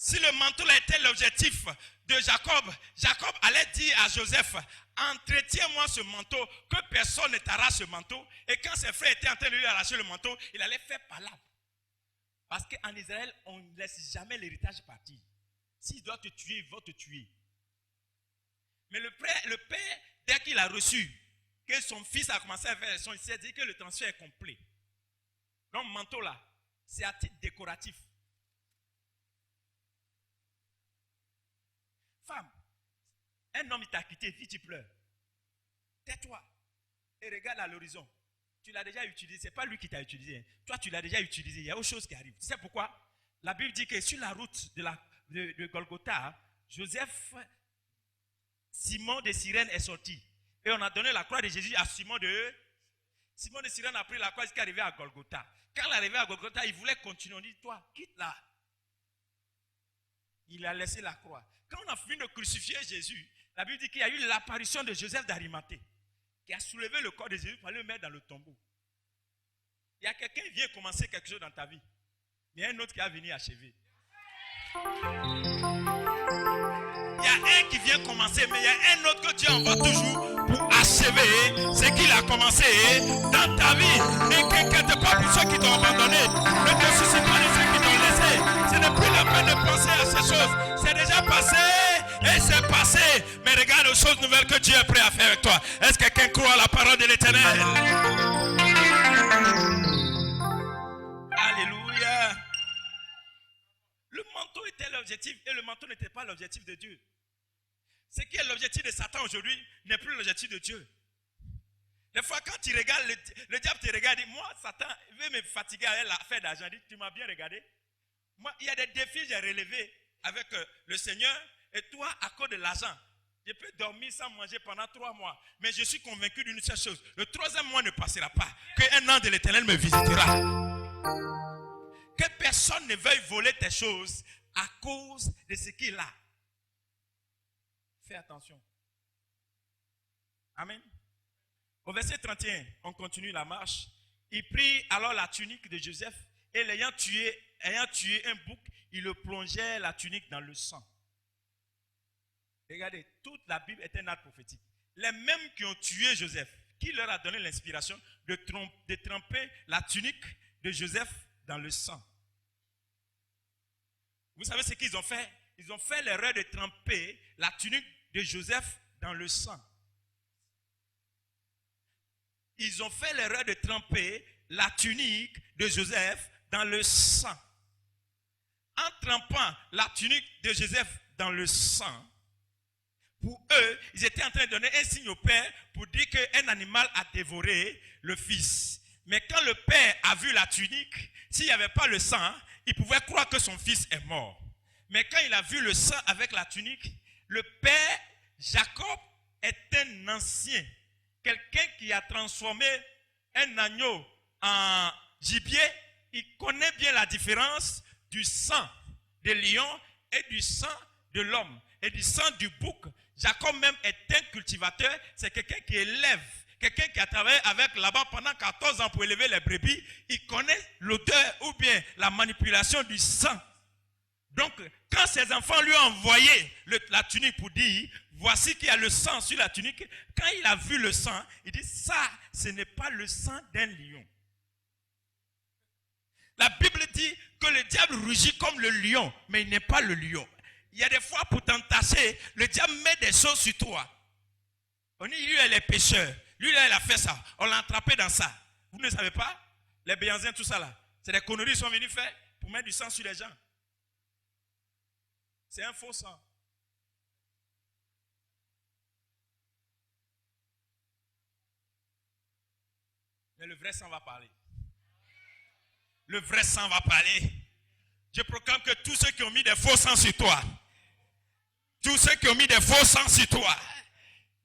[SPEAKER 3] Si le manteau là était l'objectif de Jacob, Jacob allait dire à Joseph, entretiens-moi ce manteau, que personne ne t'arrache ce manteau. Et quand ses frères étaient en train de lui arracher le manteau, il allait faire palabre. Parce qu'en Israël, on ne laisse jamais l'héritage partir. S'il doit te tuer, il va te tuer. Mais le père, dès qu'il a reçu que son fils a commencé à faire son, il s'est dit que le transfert est complet. Donc, manteau là, c'est à titre décoratif. Femme, un homme il t'a quitté, fille, tu pleures. Tais-toi et regarde à l'horizon. Tu l'as déjà utilisé, ce n'est pas lui qui t'a utilisé. Toi, tu l'as déjà utilisé, il y a autre chose qui arrive. Tu sais pourquoi? La Bible dit que sur la route de Golgotha, Joseph, Simon de Cyrène est sorti. Et on a donné la croix de Jésus à Simon de Cyrène a pris la croix jusqu'à arriver à Golgotha. Quand il est arrivé à Golgotha, il voulait continuer. On dit, toi, quitte là. Il a laissé la croix. Quand on a fini de crucifier Jésus, la Bible dit qu'il y a eu l'apparition de Joseph d'Arimathée qui a soulevé le corps de Jésus pour le mettre dans le tombeau. Il y a quelqu'un qui vient commencer quelque chose dans ta vie. Il y a un autre qui va venir achever. Il y a un qui vient commencer, mais il y a un autre que Dieu envoie toujours pour achever ce qu'il a commencé dans ta vie. Ne t'inquiète pas pour ceux qui t'ont abandonné. Ne te soucie pas de ceux qui t'ont laissé. Ce n'est plus la peine de penser à ces choses. C'est déjà passé et c'est passé. Mais regarde les choses nouvelles que Dieu est prêt à faire avec toi. Est-ce que quelqu'un croit à la parole de l'Éternel? Alléluia. Le manteau était l'objectif et le manteau n'était pas l'objectif de Dieu. Ce qui est l'objectif de Satan aujourd'hui n'est plus l'objectif de Dieu. Des fois, quand tu regardes, le diable te regarde et dit, moi, Satan veut me fatiguer avec l'affaire d'argent. Il dit, tu m'as bien regardé. Moi, il y a des défis que j'ai relevés avec le Seigneur. Et toi, à cause de l'argent, je peux dormir sans manger pendant 3 mois. Mais je suis convaincu d'une seule chose. Le 3e mois ne passera pas. Qu'un ange de l'Éternel me visitera. Que personne ne veuille voler tes choses à cause de ce qu'il a. Fais attention. Amen. Au verset 31, on continue la marche. Il prit alors la tunique de Joseph et l'ayant tué un bouc, il le plongeait la tunique dans le sang. Regardez, toute la Bible est un acte prophétique. Les mêmes qui ont tué Joseph, qui leur a donné l'inspiration de tremper la tunique de Joseph dans le sang. Vous savez ce qu'ils ont fait? Ils ont fait l'erreur de tremper la tunique de Joseph dans le sang. Ils ont fait l'erreur de tremper la tunique de Joseph dans le sang. En trempant la tunique de Joseph dans le sang, pour eux, ils étaient en train de donner un signe au père pour dire qu'un animal a dévoré le fils. Mais quand le père a vu la tunique, s'il n'y avait pas le sang, il pouvait croire que son fils est mort. Mais quand il a vu le sang avec la tunique, le père Jacob est un ancien. Quelqu'un qui a transformé un agneau en gibier. Il connaît bien la différence du sang des lions et du sang de l'homme. Et du sang du bouc. Jacob même est un cultivateur. C'est quelqu'un qui élève. Quelqu'un qui a travaillé avec Laban pendant 14 ans pour élever les brebis. Il connaît l'odeur ou bien la manipulation du sang. Donc, quand ses enfants lui ont envoyé la tunique pour dire, voici qu'il y a le sang sur la tunique, quand il a vu le sang, il dit, ça, ce n'est pas le sang d'un lion. La Bible dit que le diable rugit comme le lion, mais il n'est pas le lion. Il y a des fois, pour t'entacher, le diable met des choses sur toi. On dit, lui, il est pécheur. Lui, là, il a fait ça. On l'a attrapé dans ça. Vous ne savez pas? Les Béanzins, tout ça là. C'est des conneries qu'ils sont venus faire pour mettre du sang sur les gens. C'est un faux sang. Mais le vrai sang va parler. Le vrai sang va parler. Je proclame que tous ceux qui ont mis des faux sangs sur toi, tous ceux qui ont mis des faux sangs sur toi,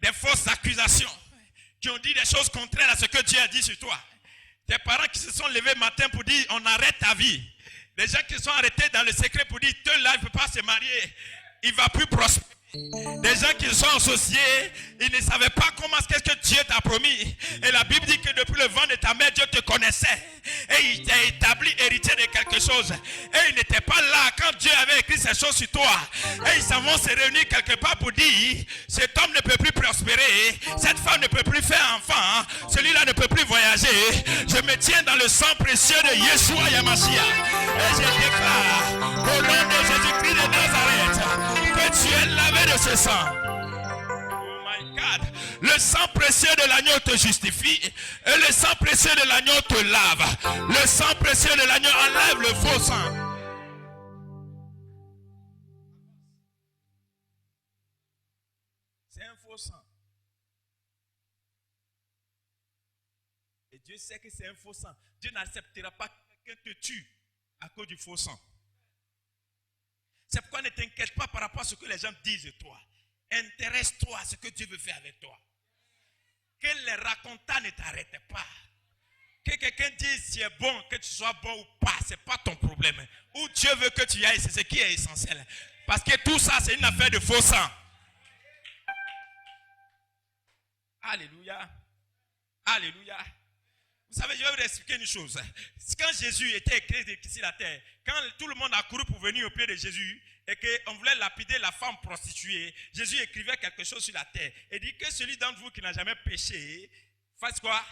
[SPEAKER 3] des fausses accusations, qui ont dit des choses contraires à ce que Dieu a dit sur toi, tes parents qui se sont levés matin pour dire on arrête ta vie, les gens qui sont arrêtés dans le secret pour dire tel là il ne peut pas se marier, il ne va plus prospérer. Des gens qui sont associés, ils ne savaient pas qu'est-ce que Dieu t'a promis. Et la Bible dit que depuis le vent de ta mère, Dieu te connaissait. Et il t'a établi héritier de quelque chose. Et il n'était pas là quand Dieu avait écrit ces choses sur toi. Et ils s'en vont se réunir quelque part pour dire, cet homme ne peut plus prospérer, cette femme ne peut plus faire enfant, celui-là ne peut plus voyager. Je me tiens dans le sang précieux de Yeshua Yamashia. Et je déclare, au nom de Jésus-Christ de Nazareth, que tu es lavé de ce sang. Oh my God. Le sang précieux de l'agneau te justifie et le sang précieux de l'agneau te lave. Le sang précieux de l'agneau enlève le faux sang. C'est un faux sang. Et Dieu sait que c'est un faux sang. Dieu n'acceptera pas que quelqu'un te tue à cause du faux sang. C'est pourquoi ne t'inquiète pas par rapport à ce que les gens disent de toi. Intéresse-toi à ce que Dieu veut faire avec toi. Que les racontants ne t'arrêtent pas. Que quelqu'un dise si c'est bon, que tu sois bon ou pas, ce n'est pas ton problème. Où Dieu veut que tu ailles, c'est ce qui est essentiel. Parce que tout ça, c'est une affaire de faux sang. Alléluia. Alléluia. Vous savez, je vais vous expliquer une chose. Quand Jésus était écrit ici la terre, quand tout le monde a couru pour venir au pied de Jésus et qu'on voulait lapider la femme prostituée, Jésus écrivait quelque chose sur la terre et dit que celui d'entre vous qui n'a jamais péché, fasse quoi?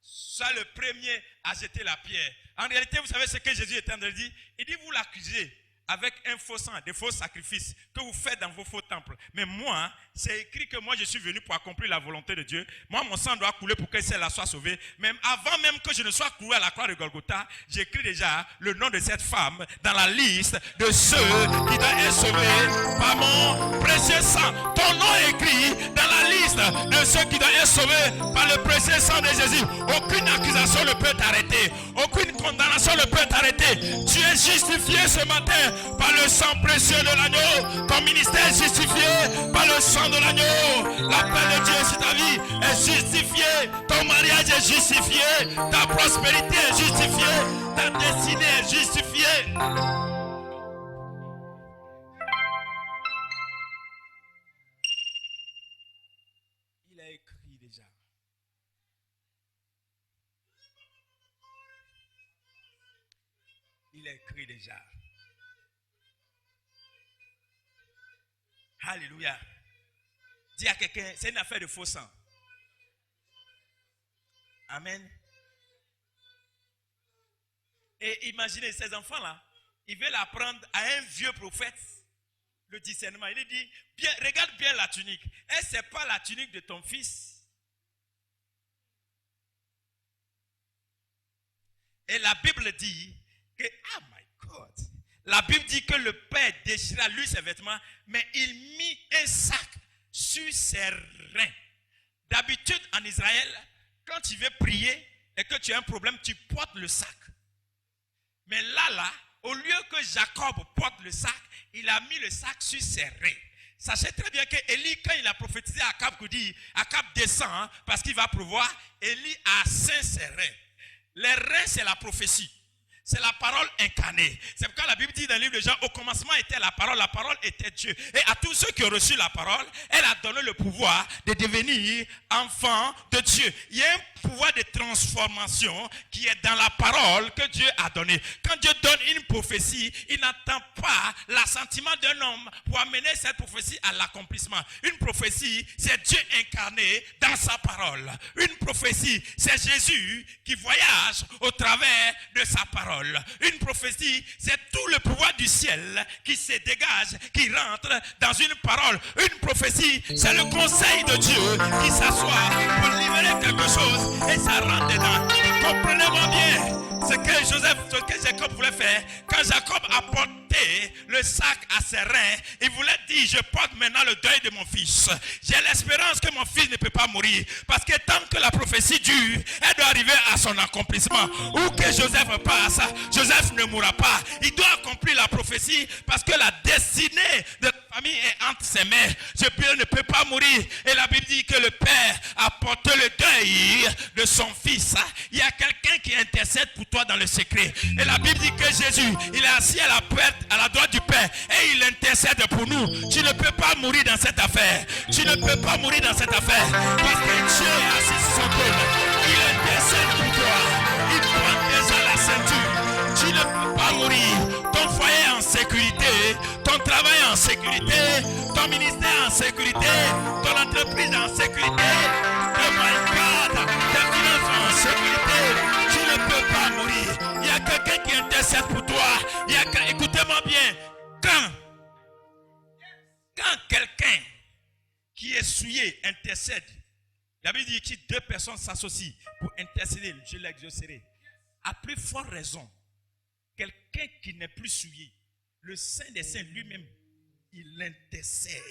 [SPEAKER 3] Soit le premier à jeter la pierre. En réalité, vous savez ce que Jésus est en train de dire? Il dit, vous l'accusez avec un faux sang, des faux sacrifices que vous faites dans vos faux temples. Mais moi, c'est écrit que moi je suis venu pour accomplir la volonté de Dieu. Moi, mon sang doit couler pour que celle-là soit sauvée. Même avant même que je ne sois cloué à la croix de Golgotha, j'écris déjà le nom de cette femme dans la liste de ceux qui doivent être sauvés par mon précieux sang. Ton nom est écrit dans la liste de ceux qui doivent être sauvés par le précieux sang de Jésus. Aucune accusation ne peut t'arrêter. Aucune condamnation ne peut t'arrêter. Tu es justifié ce matin par le sang précieux de l'agneau. Ton ministère est justifié par le sang de l'agneau. La paix de Dieu sur ta vie est justifiée. Ton mariage est justifié. Ta prospérité est justifiée. Ta destinée est justifiée. Il a écrit déjà. Il a écrit déjà. Alléluia. Dis à quelqu'un, c'est une affaire de faux sang. Amen. Et imaginez ces enfants-là, ils veulent apprendre à un vieux prophète le discernement. Il dit, bien, regarde bien la tunique. Est-ce que ce n'est pas la tunique de ton fils? Et la Bible dit que, oh my God, la Bible dit que le père déchira lui ses vêtements, mais il mit un sac sur ses reins. D'habitude en Israël, quand tu veux prier et que tu as un problème, tu portes le sac. Mais là, au lieu que Jacob porte le sac, il a mis le sac sur ses reins. Sachez très bien que Élie, quand il a prophétisé à Akab, il dit, Akab descend parce qu'il va pleuvoir, Élie a ceint ses reins. Les reins, c'est la prophétie. C'est la parole incarnée. C'est pourquoi la Bible dit dans le livre de Jean, au commencement était la parole était Dieu. Et à tous ceux qui ont reçu la parole, elle a donné le pouvoir de devenir enfants de Dieu. Il y a un pouvoir de transformation qui est dans la parole que Dieu a donnée. Quand Dieu donne une prophétie, il n'attend pas l'assentiment d'un homme pour amener cette prophétie à l'accomplissement. Une prophétie, c'est Dieu incarné dans sa parole. Une prophétie, c'est Jésus qui voyage au travers de sa parole. Une prophétie, c'est tout le pouvoir du ciel qui se dégage, qui rentre dans une parole. Une prophétie, c'est le conseil de Dieu qui s'assoit pour libérer quelque chose et ça rentre dedans. Comprenez-moi bien ce que Jacob voulait faire. Quand Jacob a porté le sac à ses reins, il voulait dire, je porte maintenant le deuil de mon fils. J'ai l'espérance que mon fils ne peut pas mourir. Parce que tant que la prophétie dure, elle doit arriver à son accomplissement. Où que Joseph passe, Joseph ne mourra pas. Il doit accomplir la prophétie parce que la destinée de la famille est entre ses mains. Ce père ne peut pas mourir. Et la Bible dit que le père a porté le deuil de son fils. Il y a quelqu'un qui intercède pour toi dans le secret. Et la Bible dit que Jésus, il est assis à la droite du Père et il intercède pour nous. Tu ne peux pas mourir dans cette affaire. Tu ne peux pas mourir dans cette affaire. Parce que Dieu est assis sur son trône. Il intercède pour toi. Il prend déjà la ceinture. Tu ne peux pas mourir. Ton foyer est en sécurité. Ton travail est en sécurité. Ton ministère est en sécurité. Ton entreprise est en sécurité. Oh my God. Tes finances sont en sécurité. Tu ne peux pas mourir. Il y a quelqu'un qui intercède pour toi. Écoutez-moi bien. Quand quelqu'un qui est souillé intercède, la Bible dit que 2 personnes s'associent pour intercéder, je l'exaucerai. À plus forte raison, quelqu'un qui n'est plus souillé, le Saint des Saints lui-même, il intercède.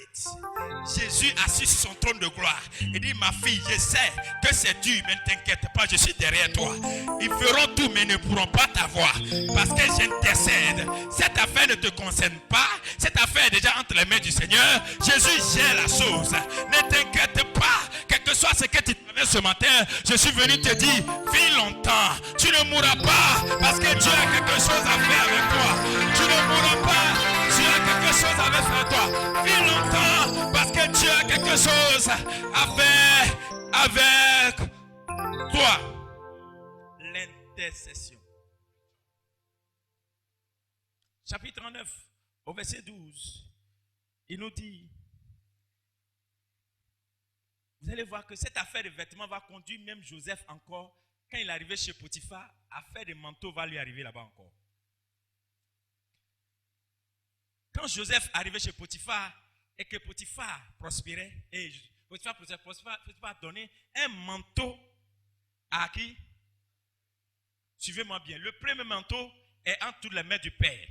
[SPEAKER 3] Jésus assis sur son trône de gloire. Il dit, ma fille, je sais que c'est dur, mais ne t'inquiète pas, je suis derrière toi. Ils feront tout, mais ne pourront pas t'avoir. Parce que j'intercède. Cette affaire ne te concerne pas. Cette affaire est déjà entre les mains du Seigneur. Jésus gère la chose. Ne t'inquiète pas. Quel que soit ce que tu traverses ce matin, je suis venu te dire, vis longtemps. Tu ne mourras pas. Parce que Dieu a quelque chose à faire avec toi. Tu ne mourras pas. Dieu a quelque chose à faire toi. Vis longtemps parce que Dieu a quelque chose à faire avec toi. L'intercession. Chapitre 39, au verset 12, il nous dit, vous allez voir que cette affaire de vêtements va conduire même Joseph encore, quand il est arrivé chez Potiphar, affaire de manteau va lui arriver là-bas encore. Quand Joseph arrivait chez Potiphar et que Potiphar prospérait, et Potiphar a donné un manteau à qui? Suivez-moi bien. Le premier manteau est entre toutes les mains du Père.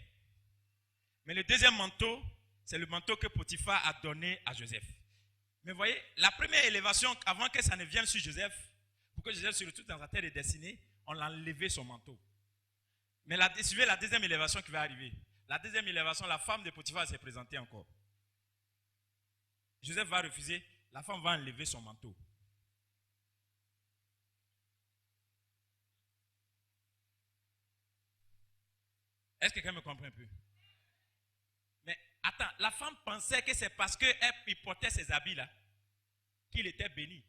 [SPEAKER 3] Mais le deuxième manteau, c'est le manteau que Potiphar a donné à Joseph. Mais voyez, la première élévation, avant que ça ne vienne sur Joseph, pour que Joseph se retrouve dans sa terre de destinée, on a enlevé son manteau. Mais suivez la deuxième élévation qui va arriver. La deuxième élévation, la femme de Potiphar s'est présentée encore. Joseph va refuser, la femme va enlever son manteau. Est-ce que quelqu'un me comprend un peu? Mais attends, la femme pensait que c'est parce qu'il portait ses habits là qu'il était béni.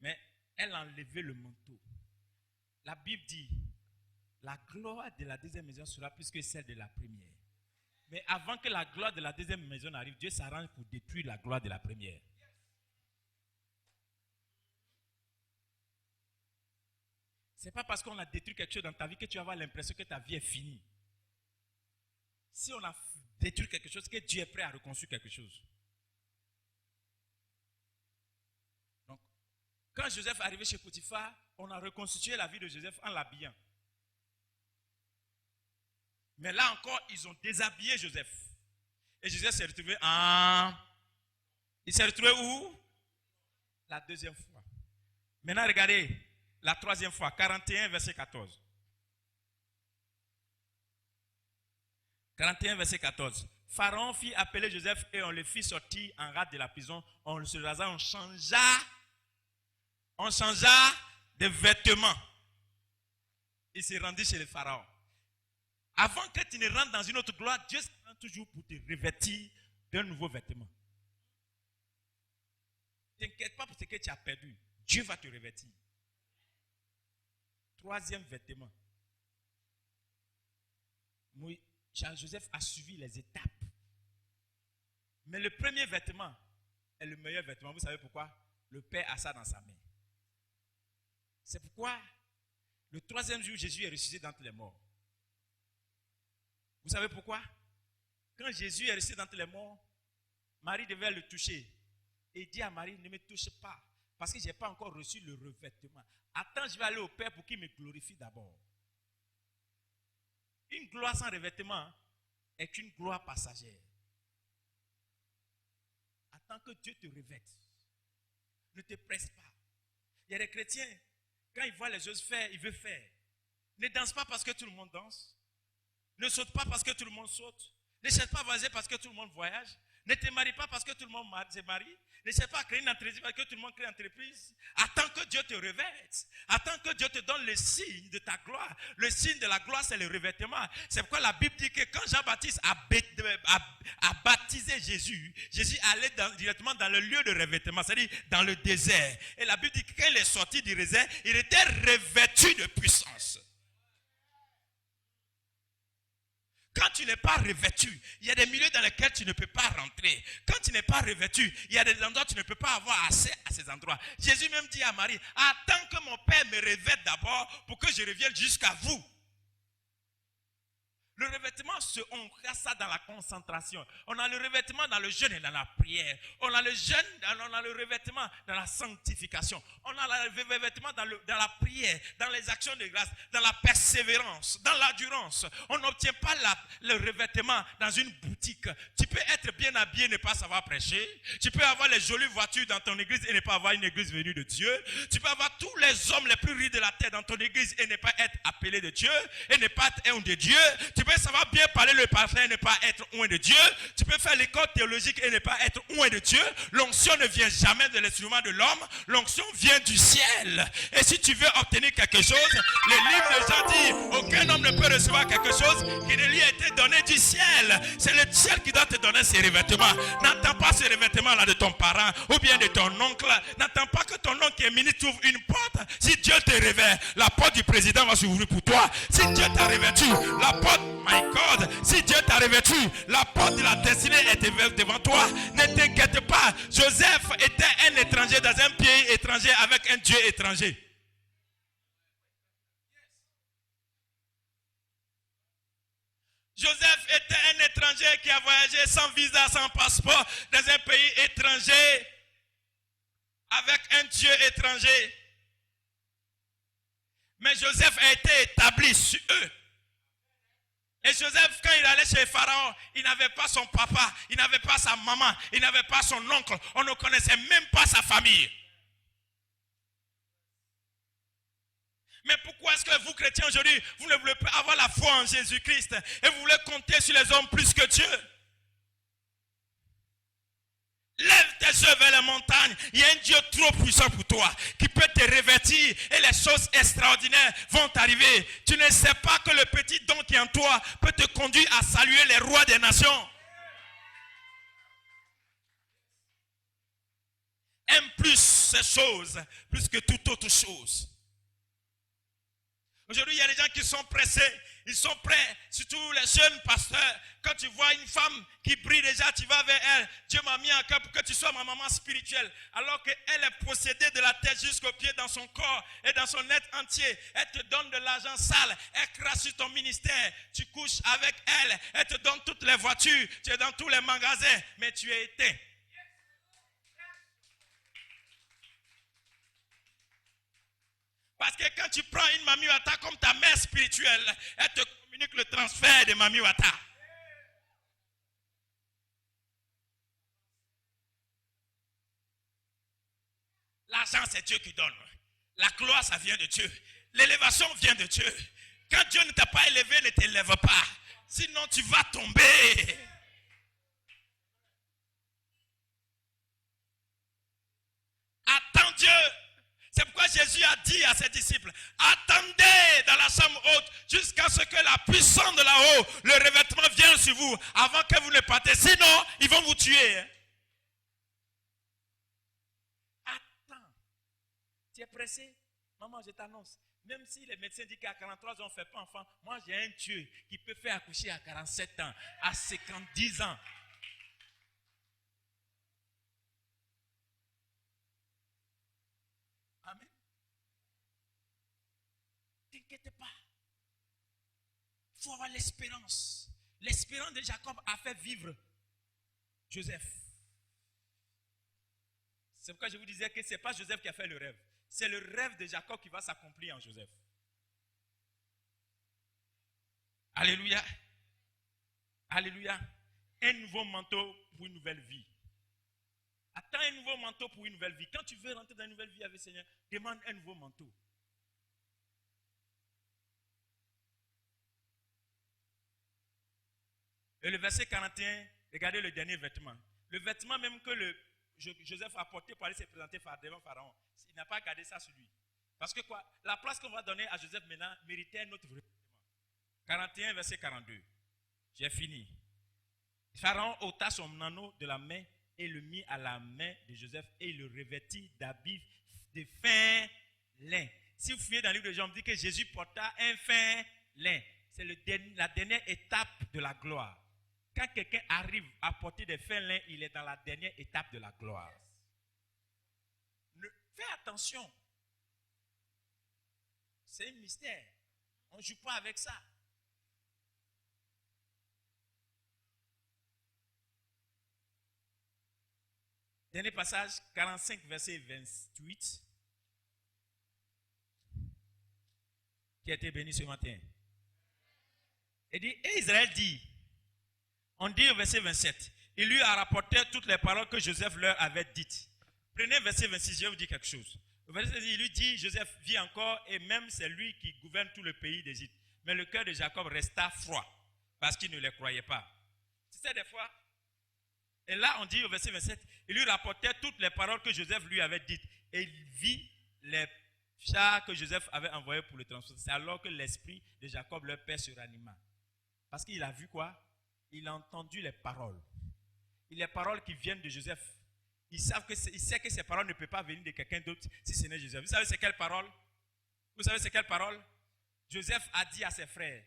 [SPEAKER 3] Mais elle a enlevé le manteau. La Bible dit, la gloire de la deuxième maison sera plus que celle de la première. Mais avant que la gloire de la deuxième maison arrive, Dieu s'arrange pour détruire la gloire de la première. Ce n'est pas parce qu'on a détruit quelque chose dans ta vie que tu vas avoir l'impression que ta vie est finie. Si on a détruit quelque chose, que Dieu est prêt à reconstruire quelque chose. Donc, quand Joseph est arrivé chez Potiphar, on a reconstitué la vie de Joseph en l'habillant. Mais là encore, ils ont déshabillé Joseph. Et Joseph s'est retrouvé Il s'est retrouvé où? La deuxième fois. Maintenant, regardez, la troisième fois, 41, verset 14. 41, verset 14. Pharaon fit appeler Joseph et on le fit sortir en rade de la prison. On se rasa, on changea de vêtements. Il s'est rendu chez le Pharaon. Avant que tu ne rentres dans une autre gloire, Dieu se rend toujours pour te revêtir d'un nouveau vêtement. Ne t'inquiète pas pour ce que tu as perdu. Dieu va te revêtir. Troisième vêtement. Joseph a suivi les étapes. Mais le premier vêtement est le meilleur vêtement. Vous savez pourquoi? Le Père a ça dans sa main. C'est pourquoi le troisième jour, Jésus est ressuscité d'entre les morts. Vous savez pourquoi? Quand Jésus est ressuscité d'entre les morts, Marie devait le toucher. Et il dit à Marie, ne me touche pas, parce que je n'ai pas encore reçu le revêtement. Attends, je vais aller au Père pour qu'il me glorifie d'abord. Une gloire sans revêtement est une gloire passagère. Attends que Dieu te revête. Ne te presse pas. Il y a des chrétiens, quand ils voient les choses faire, ils veulent faire. Ne danse pas parce que tout le monde danse. Ne saute pas parce que tout le monde saute. Ne cherche pas à voyager parce que tout le monde voyage. Ne te marie pas parce que tout le monde se marie. Ne cherche pas à créer une entreprise parce que tout le monde crée une entreprise. Attends que Dieu te revête. Attends que Dieu te donne le signe de ta gloire. Le signe de la gloire, c'est le revêtement. C'est pourquoi la Bible dit que quand Jean-Baptiste a baptisé Jésus, Jésus allait directement dans le lieu de revêtement, c'est-à-dire dans le désert. Et la Bible dit que quand il est sorti du désert, il était revêtu de puissance. Quand tu n'es pas revêtu, il y a des milieux dans lesquels tu ne peux pas rentrer. Quand tu n'es pas revêtu, il y a des endroits où tu ne peux pas avoir accès à ces endroits. Jésus même dit à Marie, attends que mon Père me revête d'abord pour que je revienne jusqu'à vous. Le revêtement, on regarde ça dans la concentration. On a le revêtement dans le jeûne et dans la prière. On a le jeûne, on a le revêtement dans la sanctification. On a le revêtement dans la prière, dans les actions de grâce, dans la persévérance, dans l'endurance. On n'obtient pas le revêtement dans une boutique. Tu peux être bien habillé et ne pas savoir prêcher. Tu peux avoir les jolies voitures dans ton église et ne pas avoir une église venue de Dieu. Tu peux avoir tous les hommes les plus riches de la terre dans ton église et ne pas être appelé de Dieu et ne pas être un de Dieu. Tu peux savoir bien parler le parfum et ne pas être loin de Dieu. Tu peux faire l'école théologique et ne pas être loin de Dieu. L'onction ne vient jamais de l'instrument de l'homme. L'onction vient du ciel. Et si tu veux obtenir quelque chose, le livre de Jean dit, aucun homme ne peut recevoir quelque chose qui ne lui a été donné du ciel. C'est le ciel qui doit te donner ces revêtements. N'attends pas ces revêtements-là de ton parent ou bien de ton oncle. N'attends pas que ton oncle qui est ministre ouvre une porte. Si Dieu te revêt, la porte du président va s'ouvrir pour toi. Si Dieu t'a revêtu, la porte, my God, si Dieu t'a revêtu, la porte de la destinée est ouverte devant toi. Ne t'inquiète pas. Joseph était un étranger dans un pays étranger avec un Dieu étranger. Joseph était un étranger qui a voyagé sans visa, sans passeport, dans un pays étranger, avec un Dieu étranger. Mais Joseph a été établi sur eux. Et Joseph, quand il allait chez Pharaon, il n'avait pas son papa, il n'avait pas sa maman, il n'avait pas son oncle. On ne connaissait même pas sa famille. Mais pourquoi est-ce que vous, chrétiens, aujourd'hui, vous ne voulez pas avoir la foi en Jésus-Christ et vous voulez compter sur les hommes plus que Dieu? Lève tes yeux vers les montagnes. Il y a un Dieu trop puissant pour toi qui peut te revêtir et les choses extraordinaires vont t'arriver. Tu ne sais pas que le petit don qui est en toi peut te conduire à saluer les rois des nations. Aime plus ces choses plus que toute autre chose. Aujourd'hui, il y a des gens qui sont pressés. Ils sont prêts, surtout les jeunes pasteurs. Quand tu vois une femme qui brille déjà, tu vas vers elle. Dieu m'a mis en cœur pour que tu sois ma maman spirituelle. Alors qu'elle est possédée de la tête jusqu'aux pieds dans son corps et dans son être entier. Elle te donne de l'argent sale. Elle crache sur ton ministère. Tu couches avec elle. Elle te donne toutes les voitures. Tu es dans tous les magasins. Mais tu es éteint. Parce que quand tu prends une Mami Wata comme ta mère spirituelle, elle te communique le transfert de Mami Wata. L'argent, c'est Dieu qui donne. La gloire, ça vient de Dieu. L'élévation vient de Dieu. Quand Dieu ne t'a pas élevé, ne t'élève pas. Sinon, tu vas tomber. Attends Dieu. C'est pourquoi Jésus a dit à ses disciples, attendez dans la chambre haute jusqu'à ce que la puissance de là-haut, le revêtement vienne sur vous avant que vous ne partez. Sinon, ils vont vous tuer. Attends. Tu es pressé? Maman, je t'annonce. Même si les médecins disent qu'à 43 ans, on ne fait pas enfant, moi j'ai un Dieu qui peut faire accoucher à 47 ans, à 50 ans. Amen. T'inquiète pas. Il faut avoir l'espérance. L'espérance de Jacob a fait vivre Joseph. C'est pourquoi je vous disais que ce n'est pas Joseph qui a fait le rêve. C'est le rêve de Jacob qui va s'accomplir en Joseph. Alléluia. Alléluia. Un nouveau manteau pour une nouvelle vie. Attends un nouveau manteau pour une nouvelle vie. Quand tu veux rentrer dans une nouvelle vie avec le Seigneur, demande un nouveau manteau. Et le verset 41, regardez le dernier vêtement. Le vêtement même que Joseph a porté pour aller se présenter devant Pharaon, il n'a pas gardé ça sur lui. Parce que quoi? La place qu'on va donner à Joseph maintenant méritait un autre vêtement. 41, verset 42. J'ai fini. Pharaon ôta son anneau de la main et le mit à la main de Joseph et il le revêtit d'habits de fin lin. Si vous fouillez dans le livre de Jean, on dit que Jésus porta un fin lin. C'est la dernière étape de la gloire. Quand quelqu'un arrive à porter des fins lins, il est dans la dernière étape de la gloire. Fais attention. C'est un mystère. On ne joue pas avec ça. Dernier passage, 45, verset 28. Qui a été béni ce matin. Et Israël dit, on dit au verset 27, il lui a rapporté toutes les paroles que Joseph leur avait dites. Prenez verset 26, je vais vous dire quelque chose. Au verset 26, il lui dit, Joseph vit encore et même c'est lui qui gouverne tout le pays d'Égypte. Mais le cœur de Jacob resta froid parce qu'il ne les croyait pas. C'est des fois. Et là, on dit au verset 27, il lui rapportait toutes les paroles que Joseph lui avait dites. Et il vit les chars que Joseph avait envoyés pour le transporter. C'est alors que l'esprit de Jacob, leur père, se ranima. Parce qu'il a vu quoi? Il a entendu les paroles. Et les paroles qui viennent de Joseph. Il sait que ces paroles ne peuvent pas venir de quelqu'un d'autre si ce n'est Joseph. Vous savez c'est quelle parole? Vous savez c'est quelle parole? Joseph a dit à ses frères,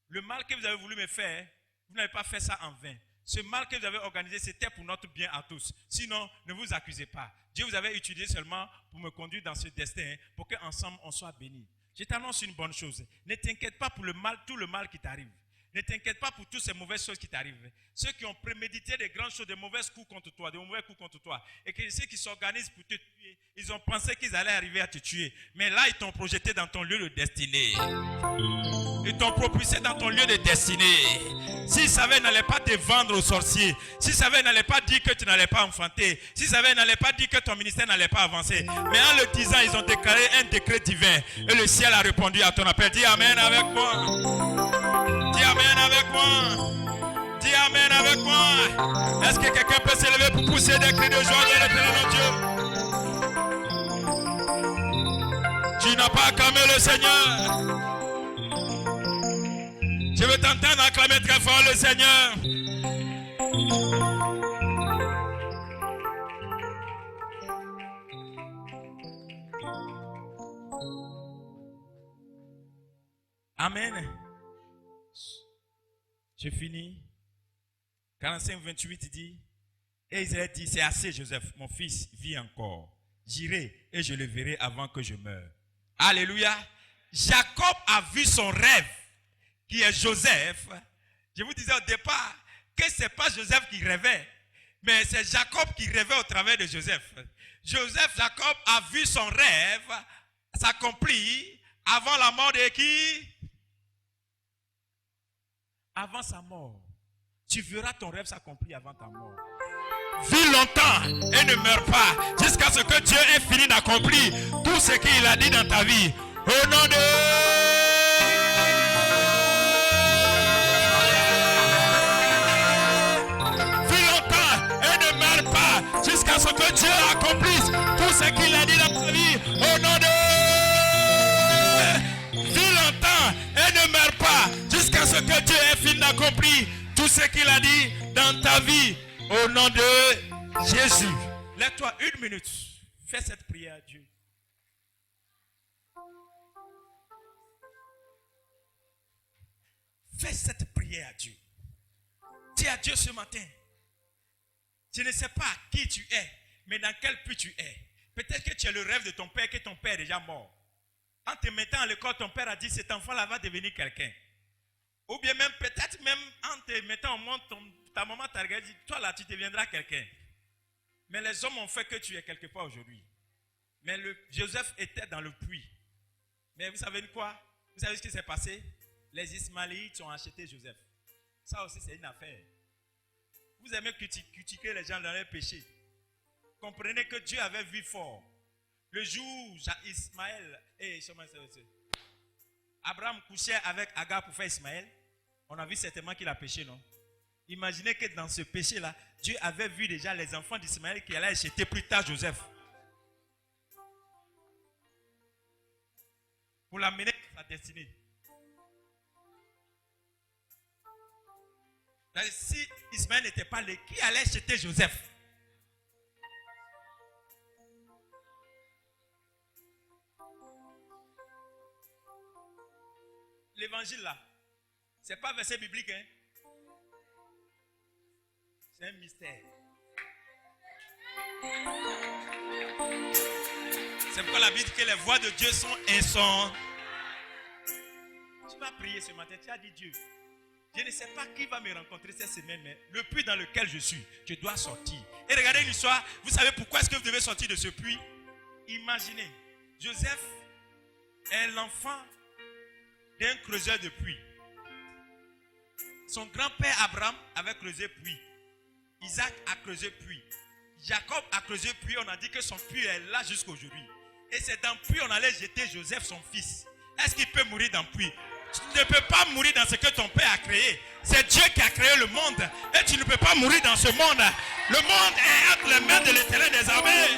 [SPEAKER 3] le mal que vous avez voulu me faire, vous n'avez pas fait ça en vain. Ce mal que vous avez organisé, c'était pour notre bien à tous. Sinon, ne vous accusez pas. Dieu vous avait utilisé seulement pour me conduire dans ce destin, pour qu'ensemble on soit bénis. Je t'annonce une bonne chose. Ne t'inquiète pas pour le mal, tout le mal qui t'arrive. Ne t'inquiète pas pour toutes ces mauvaises choses qui t'arrivent. Ceux qui ont prémédité des grandes choses, des mauvais coups contre toi, des mauvais coups contre toi, et que ceux qui s'organisent pour te tuer, ils ont pensé qu'ils allaient arriver à te tuer. Mais là, ils t'ont projeté dans ton lieu de destinée. Ils t'ont propulsé dans ton lieu de destinée. S'ils savaient, ils n'allaient pas te vendre aux sorciers. S'ils savaient, ils n'allaient pas dire que tu n'allais pas enfanter. S'ils savaient, ils n'allaient pas dire que ton ministère n'allait pas avancer. Mais en le disant, ils ont déclaré un décret divin. Et le ciel a répondu à ton appel. Dis Amen avec moi. Dis Amen avec moi. Dis Amen avec moi. Est-ce que quelqu'un peut s'élever pour pousser des cris de joie dans l'éternel Dieu? Tu n'as pas acclamé le Seigneur. Je veux t'entendre acclamer très fort le Seigneur. Amen. Je finis. 45, 28 dit, et Israël dit, c'est assez Joseph, mon fils vit encore. J'irai et je le verrai avant que je meure. Alléluia. Jacob a vu son rêve, qui est Joseph. Je vous disais au départ que ce n'est pas Joseph qui rêvait, mais c'est Jacob qui rêvait au travers de Joseph. Jacob a vu son rêve s'accomplir avant la mort de qui? Avant sa mort. Tu verras ton rêve s'accomplir avant ta mort. Vis longtemps et ne meurs pas jusqu'à ce que Dieu ait fini d'accomplir tout ce qu'il a dit dans ta vie. Au nom de... Vis longtemps et ne meurs pas jusqu'à ce que Dieu accomplisse tout ce qu'il a dit dans ta vie. Au nom de... Vis longtemps et ne meurs pas jusqu'à ce que Dieu ait fini d'accomplir tout ce qu'il a dit dans ta vie. Au nom de Jésus. Lève-toi une minute. Fais cette prière à Dieu. Fais cette prière à Dieu. Dis à Dieu ce matin. Je ne sais pas qui tu es, mais dans quel but tu es. Peut-être que tu es le rêve de ton père, que ton père est déjà mort. En te mettant à l'école, ton père a dit cet enfant-là va devenir quelqu'un. Ou bien même, peut-être même en te mettant au monde, ta maman t'a regardé et dit, toi là, tu deviendras quelqu'un. Mais les hommes ont fait que tu es quelque part aujourd'hui. Mais Joseph était dans le puits. Mais vous savez quoi? Vous savez ce qui s'est passé? Les Ismaélites ont acheté Joseph. Ça aussi, c'est une affaire. Vous aimez critiquer les gens dans leurs péchés. Comprenez que Dieu avait vu fort. Le jour où Ismaël et Abraham couchait avec Agar pour faire Ismaël, on a vu certainement qu'il a péché, non? Imaginez que dans ce péché-là, Dieu avait vu déjà les enfants d'Ismaël qui allaient acheter plus tard Joseph. Pour l'amener à sa destinée. Si Ismaël n'était pas là, qui allait acheter Joseph? L'évangile là, c'est pas verset biblique, hein? C'est un mystère. C'est pourquoi la Bible dit que les voies de Dieu sont insondables. Tu vas prier ce matin, tu as dit Dieu, je ne sais pas qui va me rencontrer cette semaine, mais le puits dans lequel je suis, je dois sortir. Et regardez l'histoire, vous savez pourquoi est-ce que vous devez sortir de ce puits? Imaginez, Joseph est l'enfant d'un creuseur de puits. Son grand-père Abraham avait creusé puits. Isaac a creusé puits. Jacob a creusé puits. On a dit que son puits est là jusqu'à aujourd'hui. Et c'est dans le puits on allait jeter Joseph, son fils. Est-ce qu'il peut mourir dans le puits? Tu ne peux pas mourir dans ce que ton père a créé. C'est Dieu qui a créé le monde. Et tu ne peux pas mourir dans ce monde. Le monde est entre les mains de l'Éternel des armées.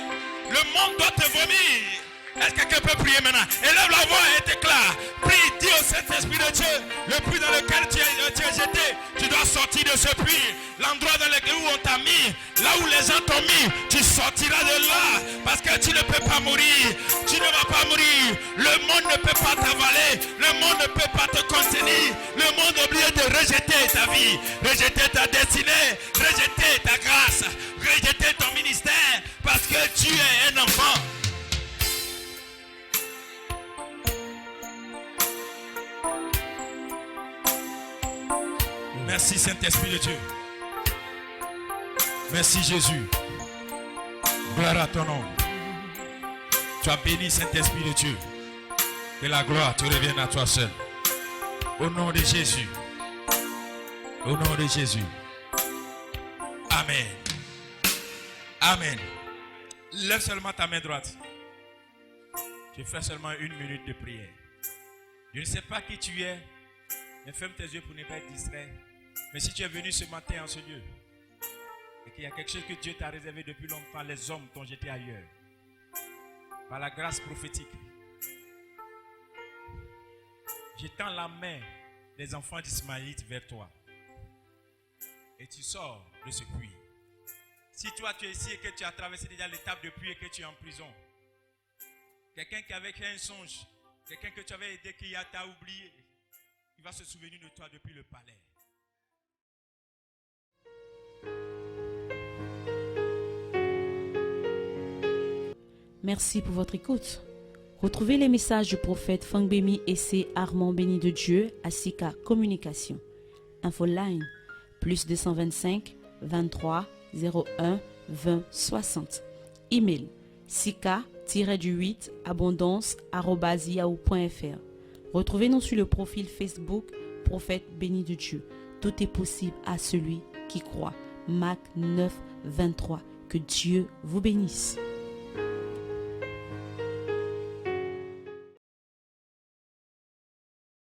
[SPEAKER 3] Le monde doit te vomir. Est-ce que quelqu'un peut prier maintenant? Élève la voix et déclare. Prie, dis au Saint-Esprit de Dieu, le puits dans lequel tu es jeté, tu dois sortir de ce puits. L'endroit dans lequel on t'a mis, là où les gens t'ont mis, tu sortiras de là. Parce que tu ne peux pas mourir. Tu ne vas pas mourir. Le monde ne peut pas t'avaler. Le monde ne peut pas te contenir. Le monde oublie de rejeter ta vie, rejeter ta destinée, rejeter ta grâce, rejeter ton ministère. Parce que tu es un enfant. Merci Saint-Esprit de Dieu. Merci Jésus. Gloire à ton nom. Tu as béni Saint-Esprit de Dieu. Que la gloire te revienne à toi seul. Au nom de Jésus. Au nom de Jésus. Amen. Amen. Lève seulement ta main droite. Je fais seulement 1 minute de prière. Je ne sais pas qui tu es. Mais ferme tes yeux pour ne pas être distrait. Mais si tu es venu ce matin en ce lieu et qu'il y a quelque chose que Dieu t'a réservé depuis longtemps, les hommes t'ont jeté ailleurs. Par la grâce prophétique, j'étends la main des enfants d'Ismaïlites vers toi. Et tu sors de ce puits. Si toi tu es ici et que tu as traversé déjà l'étape de puits et que tu es en prison, quelqu'un qui avait fait un songe, quelqu'un que tu avais aidé qui t'a oublié, il va se souvenir de toi depuis le palais.
[SPEAKER 1] Merci pour votre écoute. Retrouvez les messages du prophète Fangbemi et Armand Béni de Dieu à Sika Communication. Infoline +225 23 01 20 60. Email sika-8 abondance@yahoo.fr. Retrouvez-nous sur le profil Facebook Prophète Béni de Dieu. Tout est possible à celui qui croit. Marc 9, 23. Que Dieu vous bénisse.